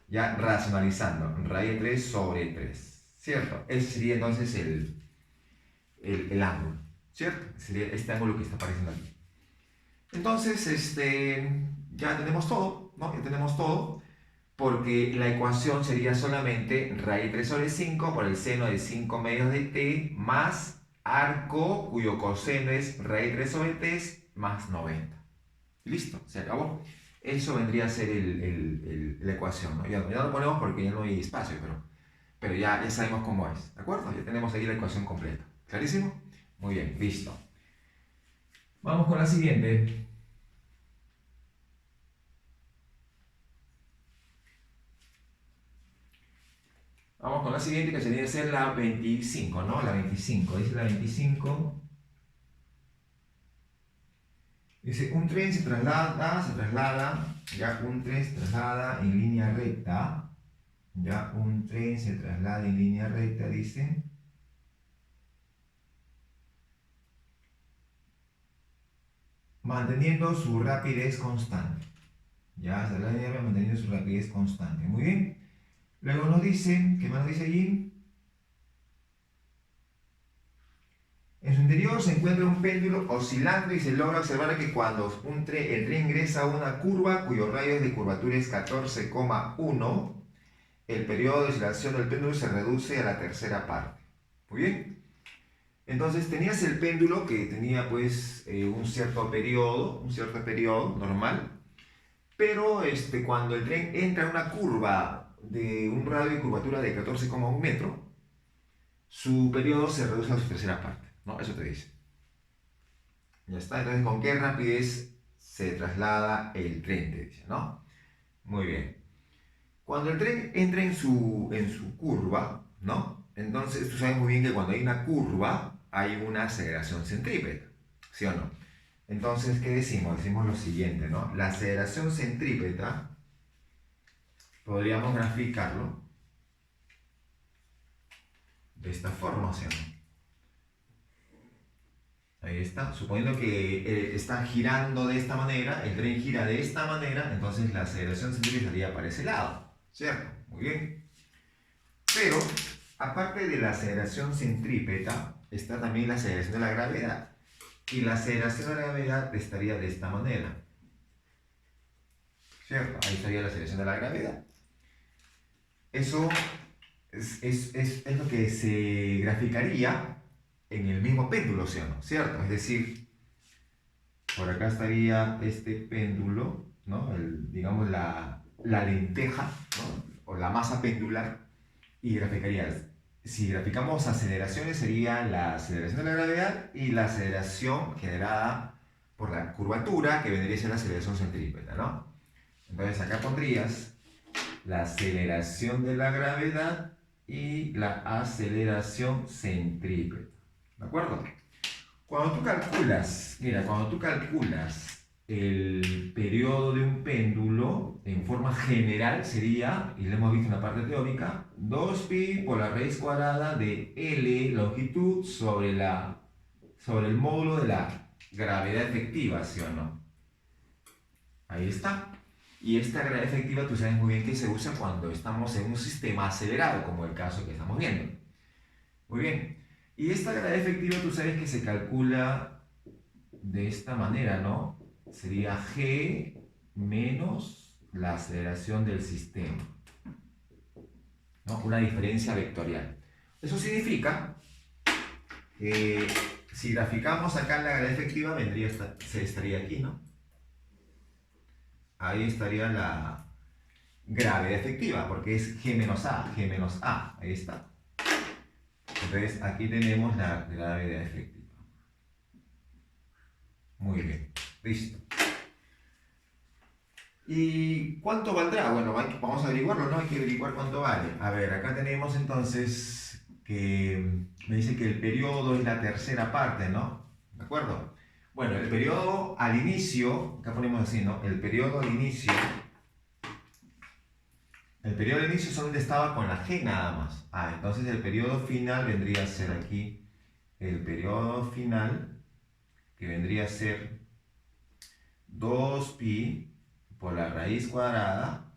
Ya racionalizando, raíz de 3 sobre 3, ¿cierto? Ese sería entonces el ángulo, ¿cierto? Sería este ángulo que está apareciendo aquí. Entonces, ya tenemos todo, ¿no? Ya tenemos todo, porque la ecuación sería solamente raíz de 3 sobre 5 por el seno de 5 medios de t más arco cuyo coseno es raíz de 3 sobre 3 más 90. Listo, se acabó. Eso vendría a ser la ecuación, ¿no? Ya no lo ponemos porque ya no hay espacio, pero ya sabemos cómo es, ¿de acuerdo? Ya tenemos ahí la ecuación completa. ¿Clarísimo? Muy bien, listo. Vamos con la siguiente. Vamos con la siguiente, que sería ser la 25, ¿no? La 25, dice la 25. Dice, un tren se traslada, ya un tren se traslada en línea recta, ya un tren se traslada en línea recta, dice, manteniendo su rapidez constante. Ya, se la línea manteniendo su rapidez constante. Muy bien. Luego nos dice, ¿qué más nos dice allí? En su interior se encuentra un péndulo oscilando y se logra observar que cuando el tren ingresa a una curva cuyo radio de curvatura es 14,1, el periodo de oscilación del péndulo se reduce a la tercera parte. Muy bien. Entonces tenías el péndulo que tenía pues un cierto periodo normal, pero cuando el tren entra en una curva de un radio de curvatura de 14,1 metro, su periodo se reduce a su tercera parte, ¿no? Eso te dice. Ya está, entonces ¿con qué rapidez se traslada el tren? Te dice, ¿no? Muy bien. Cuando el tren entra en su curva, ¿no? Entonces tú sabes muy bien que cuando hay una curva hay una aceleración centrípeta, ¿sí o no? Entonces, ¿qué decimos? Decimos lo siguiente, ¿no? La aceleración centrípeta, podríamos graficarlo de esta forma, ¿sí o no? Ahí está, suponiendo que está girando de esta manera, el tren gira de esta manera, entonces la aceleración centrípeta sería para ese lado, ¿cierto? Muy bien. Pero, aparte de la aceleración centrípeta, está también la aceleración de la gravedad. Y la aceleración de la gravedad estaría de esta manera. ¿Cierto? Ahí estaría la aceleración de la gravedad. Eso es lo que se graficaría en el mismo péndulo, ¿sí o no? ¿Cierto? Es decir, por acá estaría este péndulo, ¿no? Digamos la lenteja, ¿no? O la masa pendular, y graficarías. Si graficamos aceleraciones, sería la aceleración de la gravedad y la aceleración generada por la curvatura, que vendría a ser la aceleración centrípeta, ¿no? Entonces acá pondrías la aceleración de la gravedad y la aceleración centrípeta. ¿De acuerdo? Cuando tú calculas, mira, cuando tú calculas el periodo de un péndulo, en forma general sería, y lo hemos visto en la parte teórica, 2pi por la raíz cuadrada de L longitud sobre el módulo de la gravedad efectiva, ¿sí o no? Ahí está. Y esta gravedad efectiva tú sabes muy bien que se usa cuando estamos en un sistema acelerado, como el caso que estamos viendo. Muy bien. Y esta gravedad efectiva tú sabes que se calcula de esta manera, ¿no? Sería G menos la aceleración del sistema, ¿no? Una diferencia vectorial. Eso significa que si graficamos acá la gravedad efectiva, se estaría aquí, ¿no? Ahí estaría la gravedad efectiva, porque es G menos A, ahí está. Entonces aquí tenemos la gravedad efectiva. Muy bien, listo. ¿Y cuánto valdrá? Bueno, vamos a averiguarlo, ¿no? Hay que averiguar cuánto vale. A ver, acá tenemos entonces que me dice que el periodo es la tercera parte, ¿no? ¿De acuerdo? Bueno, el periodo al inicio, acá ponemos así, ¿no? El periodo al inicio solamente estaba con la G nada más. Entonces el periodo final vendría a ser aquí, el periodo final, que vendría a ser 2pi por la raíz cuadrada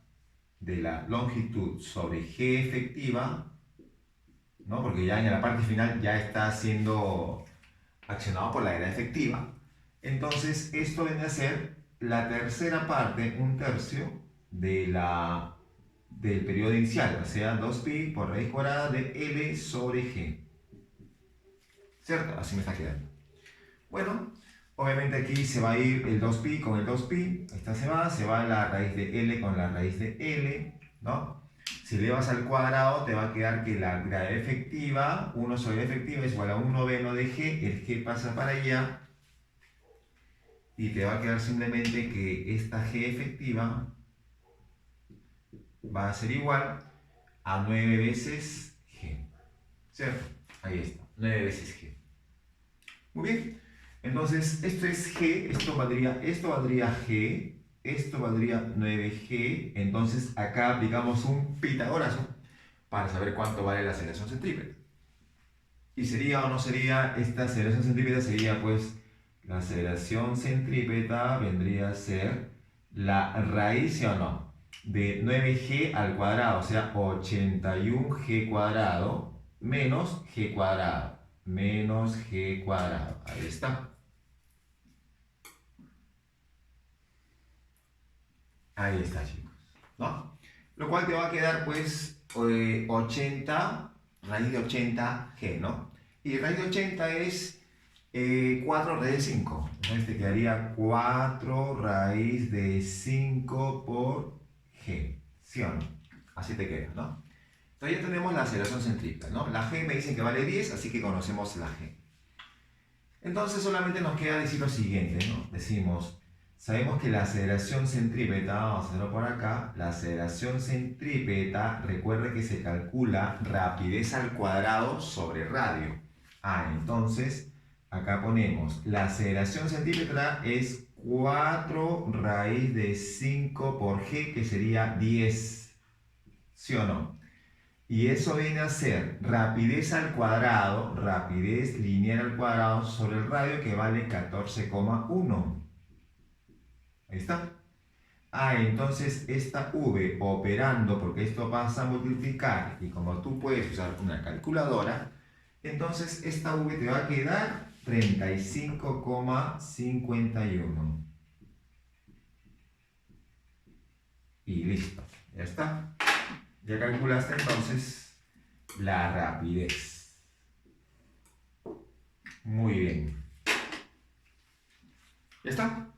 de la longitud sobre G efectiva, ¿no? Porque ya en la parte final ya está siendo accionado por la gravedad efectiva. Entonces esto viene a ser la tercera parte, un tercio del periodo inicial, o sea, 2pi por raíz cuadrada de L sobre G. ¿Cierto? Así me está quedando. Bueno, obviamente aquí se va a ir el 2pi con el 2pi. Esta se va la raíz de L con la raíz de L, ¿no? Si elevas al cuadrado, te va a quedar que la gravedad efectiva, 1 sobre efectiva, es igual a 1 noveno de G. El G pasa para allá. Y te va a quedar simplemente que esta G efectiva va a ser igual a 9 veces G. ¿Cierto? Ahí está, 9 veces G. Muy bien. Entonces, esto es G, esto valdría G, esto valdría 9G. Entonces, acá aplicamos un pitagorazo para saber cuánto vale la aceleración centrípeta. ¿Y sería o no sería esta aceleración centrípeta? Sería pues la aceleración centrípeta vendría a ser la raíz, ¿sí o no? De 9G al cuadrado, o sea, 81G cuadrado menos G cuadrado. Menos G cuadrado. Ahí está. Ahí está, chicos. ¿No? Lo cual te va a quedar, pues, 80, raíz de 80G, ¿no? Y raíz de 80 es 4 raíz de 5. Entonces te quedaría 4 raíz de 5 por G. ¿Sí o no? Así te queda, ¿no? Entonces ya tenemos la aceleración centrípeta, ¿no? La G me dicen que vale 10, así que conocemos la G. Entonces solamente nos queda decir lo siguiente, ¿no? Sabemos que la aceleración centrípeta, vamos a hacerlo por acá, la aceleración centrípeta, recuerde que se calcula rapidez al cuadrado sobre radio. Entonces, acá ponemos, la aceleración centrípeta es 4 raíz de 5 por G, que sería 10, ¿sí o no? Y eso viene a ser rapidez al cuadrado, rapidez lineal al cuadrado sobre el radio, que vale 14,1. Ahí está. Entonces esta V operando, porque esto pasa a multiplicar, y como tú puedes usar una calculadora, entonces esta V te va a quedar 35,51. Y listo, ya está. Ya calculaste entonces la rapidez. Muy bien. ¿Ya está?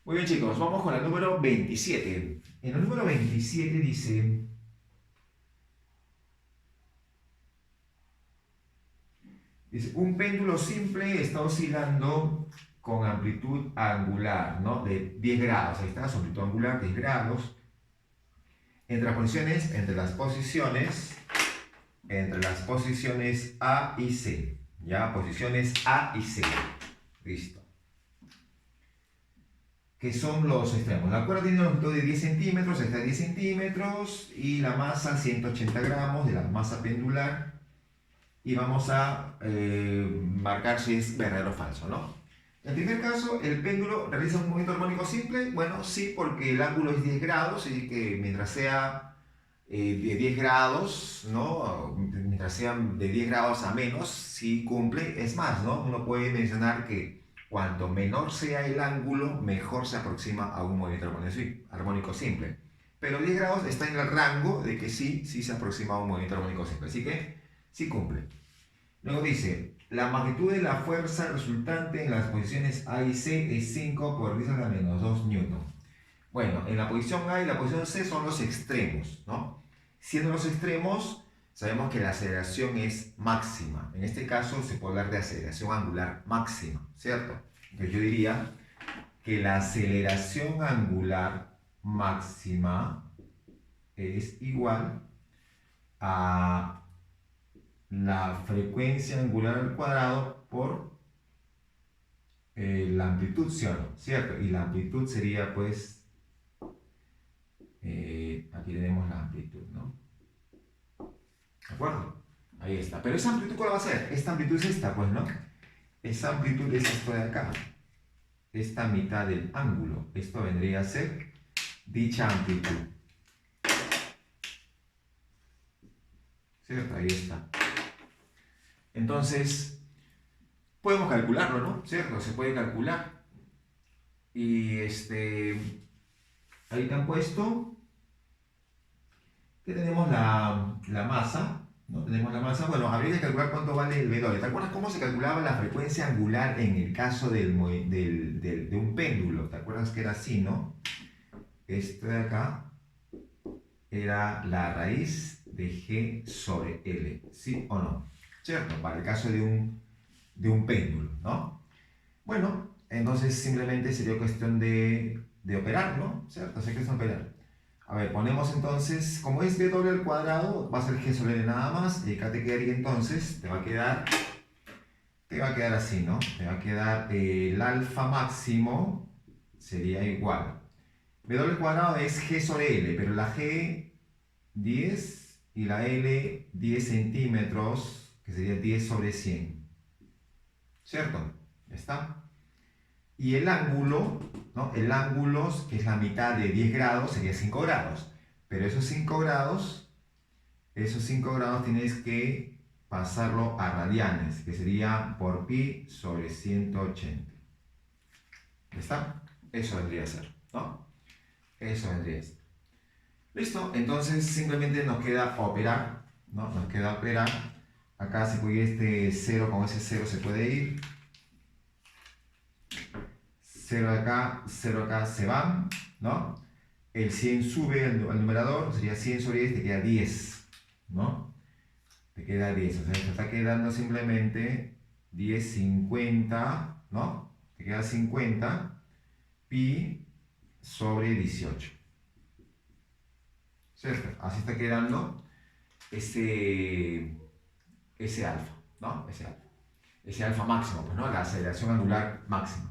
Muy bien, chicos, vamos con el número 27. En el número 27 dice, un péndulo simple está oscilando con amplitud angular, ¿no? De 10 grados. Ahí está, su amplitud angular, 10 grados. Entre las posiciones A y C. ¿Ya? Posiciones A y C. Listo. Que son los extremos. La cuerda tiene una longitud de 10 centímetros, esta es 10 centímetros, y la masa 180 gramos de la masa pendular. Y vamos a marcar si es verdadero o falso, ¿no? En el primer caso, el péndulo realiza un movimiento armónico simple. Bueno, sí, porque el ángulo es 10 grados, y que mientras sea de 10 grados, ¿no? Mientras sean de 10 grados a menos, sí cumple. Es más, ¿no? Uno puede mencionar que cuanto menor sea el ángulo, mejor se aproxima a un movimiento armónico simple. Pero 10 grados está en el rango de que sí se aproxima a un movimiento armónico simple. Así que sí cumple. Luego dice, la magnitud de la fuerza resultante en las posiciones A y C es 5 por 10 a la menos 2 newton. Bueno, en la posición A y la posición C son los extremos, ¿no? Siendo los extremos, sabemos que la aceleración es máxima. En este caso se puede hablar de aceleración angular máxima, ¿cierto? Entonces yo diría que la aceleración angular máxima es igual a la frecuencia angular al cuadrado por la amplitud, ¿sí o no? ¿Cierto? Y la amplitud sería, pues, aquí tenemos la amplitud, ¿no? ¿De acuerdo? Ahí está. Pero esa amplitud, ¿cuál va a ser? Esta amplitud es esta, pues, ¿no? Esa amplitud es esto de acá. Esta mitad del ángulo. Esto vendría a ser dicha amplitud. ¿Cierto? Ahí está. Entonces, podemos calcularlo, ¿no? ¿Cierto? Se puede calcular. Y ahí te han puesto que tenemos la masa, ¿no? Tenemos la masa. Bueno, habría que calcular cuánto vale el W. ¿Te acuerdas cómo se calculaba la frecuencia angular en el caso de un péndulo? ¿Te acuerdas que era así, no? Esto de acá era la raíz de G sobre L, ¿sí o no? ¿Cierto? Para el caso de un péndulo, ¿no? Bueno, entonces simplemente sería cuestión de operar, ¿no? ¿Cierto? Así que es operar. A ver, ponemos entonces, como es B doble al cuadrado, va a ser G sobre L nada más, y acá te quedaría entonces, te va a quedar así, ¿no? Te va a quedar el alfa máximo, sería igual. B doble al cuadrado es G sobre L, pero la G 10 y la L 10 centímetros, que sería 10 sobre 100. ¿Cierto? Ya está. Y el ángulo, ¿no? El ángulo, que es la mitad de 10 grados, sería 5 grados. Pero esos 5 grados tienes que pasarlo a radianes, que sería por pi sobre 180. ¿Ya está? Eso vendría a ser, ¿no? Eso vendría a ser. Listo, entonces simplemente nos queda operar, ¿no? Nos queda operar. Acá se puede ir este 0, con ese 0 se puede ir. 0 acá se van, ¿no? El 100 sube al numerador, sería 100 sobre 10, te queda 10, ¿no? Te queda 10, o sea, te está quedando simplemente 10, 50, ¿no? Te queda 50 pi sobre 18. ¿Cierto? Así está quedando ese alfa, ¿no? Ese alfa máximo, pues, ¿no? La aceleración angular máxima.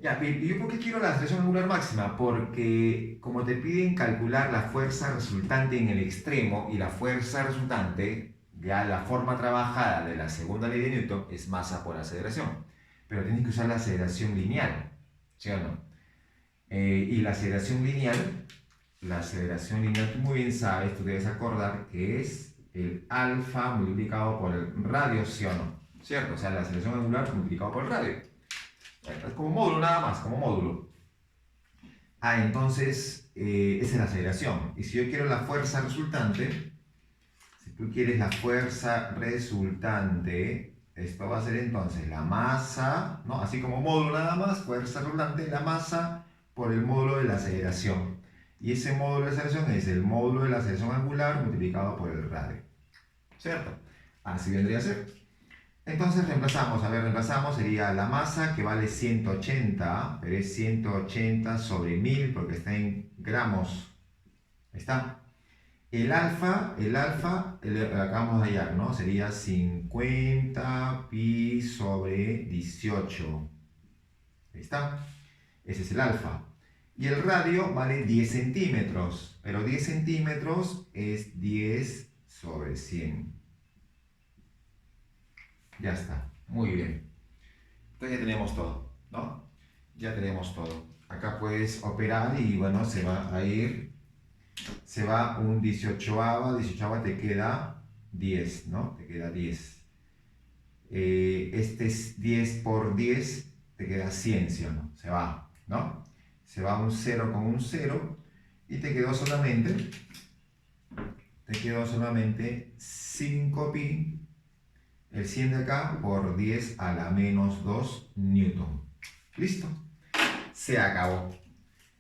Ya, ¿y yo por qué quiero la aceleración angular máxima? Porque como te piden calcular la fuerza resultante en el extremo y la fuerza resultante, ya la forma trabajada de la segunda ley de Newton es masa por aceleración. Pero tienes que usar la aceleración lineal, ¿sí o no? Y la aceleración lineal, tú muy bien sabes, tú debes acordar que es el alfa multiplicado por el radio, ¿sí o no? ¿Cierto? O sea, la aceleración angular multiplicado por el radio. Es como módulo nada más, como módulo. Entonces, esa es la aceleración. Y si yo quiero la fuerza resultante, si tú quieres la fuerza resultante, esto va a ser entonces la masa, ¿no? Así como módulo nada más, fuerza resultante, la masa por el módulo de la aceleración. Y ese módulo de aceleración es el módulo de la aceleración angular multiplicado por el radio. ¿Cierto? Así vendría a ser. Entonces reemplazamos, sería la masa que vale 180, pero es 180 sobre 1000 porque está en gramos. Ahí está. El alfa, acabamos de hallar, ¿no? Sería 50 pi sobre 18. Ahí está. Ese es el alfa. Y el radio vale 10 centímetros, pero 10 centímetros es 10 sobre 100. Ya está, muy bien. Entonces ya tenemos todo, ¿no? Ya tenemos todo. Acá puedes operar y bueno, se va a ir, se va un 18ava te queda 10, ¿no? Te queda 10. Este es 10 por 10, te queda 100, ¿sí o no? Se va, ¿no? Se va un 0 con un 0 y te quedó solamente 5pi, el 100 de acá, por 10 a la menos 2 newton. ¿Listo? Se acabó.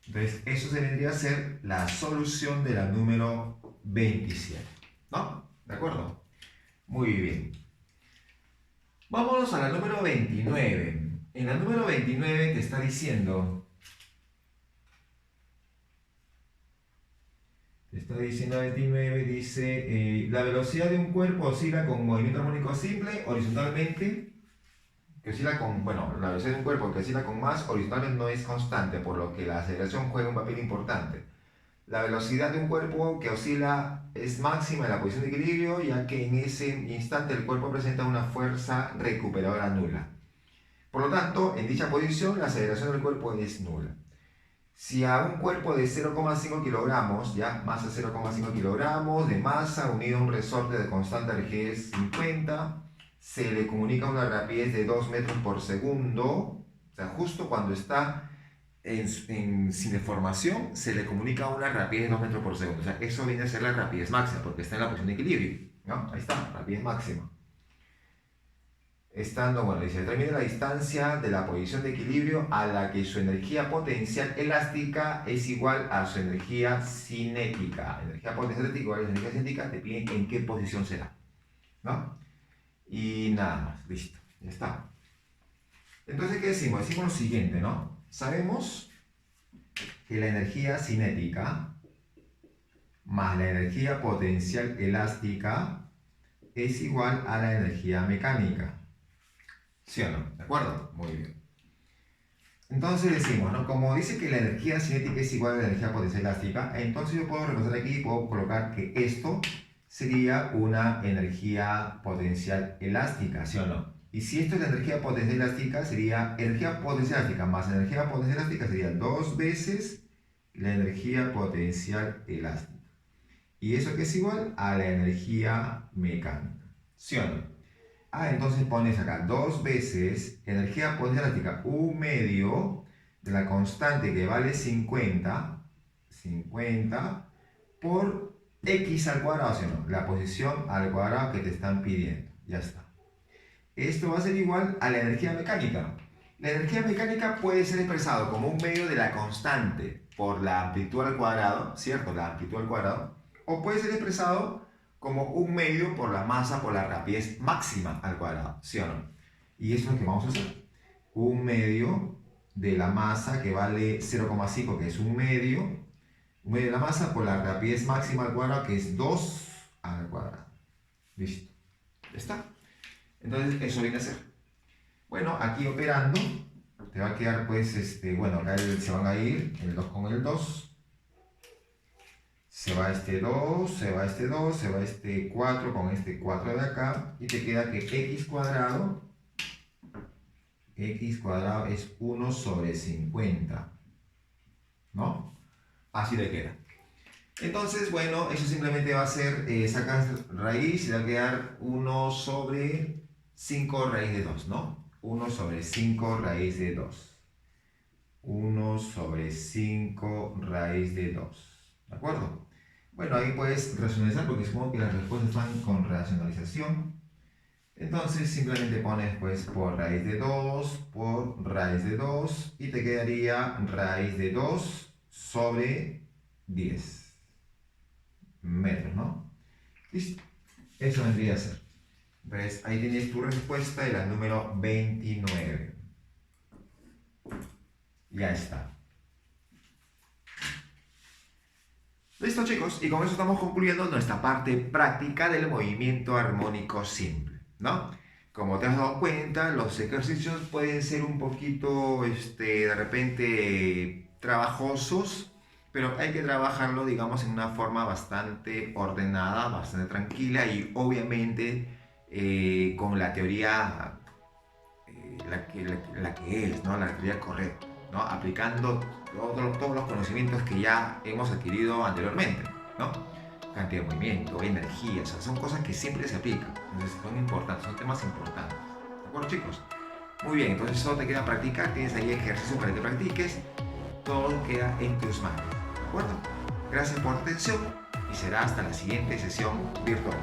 Entonces, eso se vendría a ser la solución de la número 27. ¿No? ¿De acuerdo? Muy bien. Vámonos a la número 29. En la número 29 te está diciendo... Está diciendo 29, dice, la velocidad de un cuerpo oscila con movimiento armónico simple horizontalmente, que oscila con, bueno, la velocidad de un cuerpo que oscila con más horizontalmente no es constante, por lo que la aceleración juega un papel importante. La velocidad de un cuerpo que oscila es máxima en la posición de equilibrio, ya que en ese instante el cuerpo presenta una fuerza recuperadora nula. Por lo tanto, en dicha posición la aceleración del cuerpo es nula. Si a un cuerpo de 0,5 kilogramos, ya, masa 0,5 kilogramos de masa unido a un resorte de constante rigidez 50, se le comunica una rapidez de 2 metros por segundo, o sea, justo cuando está sin deformación, se le comunica una rapidez de 2 metros por segundo. O sea, eso viene a ser la rapidez máxima, porque está en la posición de equilibrio, ¿no? Ahí está, rapidez máxima. Estando, bueno, dice, determina la distancia de la posición de equilibrio a la que su energía potencial elástica es igual a su energía cinética. Energía potencial elástica igual a su energía cinética, te piden en qué posición será, ¿no? Y nada más, listo, ya está. Entonces, ¿qué decimos? Decimos lo siguiente, ¿no? Sabemos que la energía cinética más la energía potencial elástica es igual a la energía mecánica. ¿Sí o no? ¿De acuerdo? Muy bien. Entonces decimos, ¿no? Como dice que la energía cinética es igual a la energía potencial elástica, entonces yo puedo reemplazar aquí y puedo colocar que esto sería una energía potencial elástica, ¿sí o no? Y si esto es la energía potencial elástica, sería energía potencial elástica más energía potencial elástica sería 2 veces la energía potencial elástica. ¿Y eso qué es igual? A la energía mecánica, ¿sí o no? Entonces pones acá 2 veces energía potencial elástica, 1/2 de la constante que vale 50 por x al cuadrado, ¿sí o no? La posición al cuadrado que te están pidiendo. Ya está. Esto va a ser igual a la energía mecánica. La energía mecánica puede ser expresado como 1/2 de la constante por la amplitud al cuadrado, ¿cierto? La amplitud al cuadrado. O puede ser expresado como 1/2 por la masa por la rapidez máxima al cuadrado, ¿sí o no? Y eso es lo que vamos a hacer. 1/2 de la masa que vale 0,5, que es 1/2 de la masa por la rapidez máxima al cuadrado, que es 2 al cuadrado. Listo. Ya está. Entonces, eso viene a ser. Bueno, aquí operando, te va a quedar pues, bueno, acá se van a ir el 2 con el 2. Se va este 2, se va este 2, se va este 4 con este 4 de acá. Y te queda que x cuadrado es 1 sobre 50. ¿no? Así le queda. Entonces, bueno, eso simplemente va a ser, sacas raíz y va a quedar 1 sobre 5 raíz de 2, ¿no? 1 sobre 5 raíz de 2. 1 sobre 5 raíz de 2. ¿De acuerdo? Bueno, ahí puedes racionalizar porque supongo que las respuestas están con racionalización. Entonces simplemente pones pues por raíz de 2 por raíz de 2 y te quedaría raíz de 2 sobre 10 metros, ¿no? Listo. Eso vendría a ser. ¿Ves? Ahí tienes tu respuesta, era el número 29. Ya está. Listo, chicos, y con eso estamos concluyendo nuestra parte práctica del movimiento armónico simple, ¿no? Como te has dado cuenta, los ejercicios pueden ser un poquito, de repente, trabajosos, pero hay que trabajarlo, digamos, en una forma bastante ordenada, bastante tranquila y obviamente con la teoría la que es, ¿no? La teoría correcta, ¿no? Aplicando todos los conocimientos que ya hemos adquirido anteriormente, ¿no? Cantidad de movimiento, energía, o sea, son cosas que siempre se aplican, entonces son importantes, son temas importantes. ¿De acuerdo, chicos? Muy bien, entonces solo te queda practicar, tienes ahí ejercicio para que practiques, todo queda en tus manos, ¿de acuerdo? Gracias por tu atención y será hasta la siguiente sesión virtual.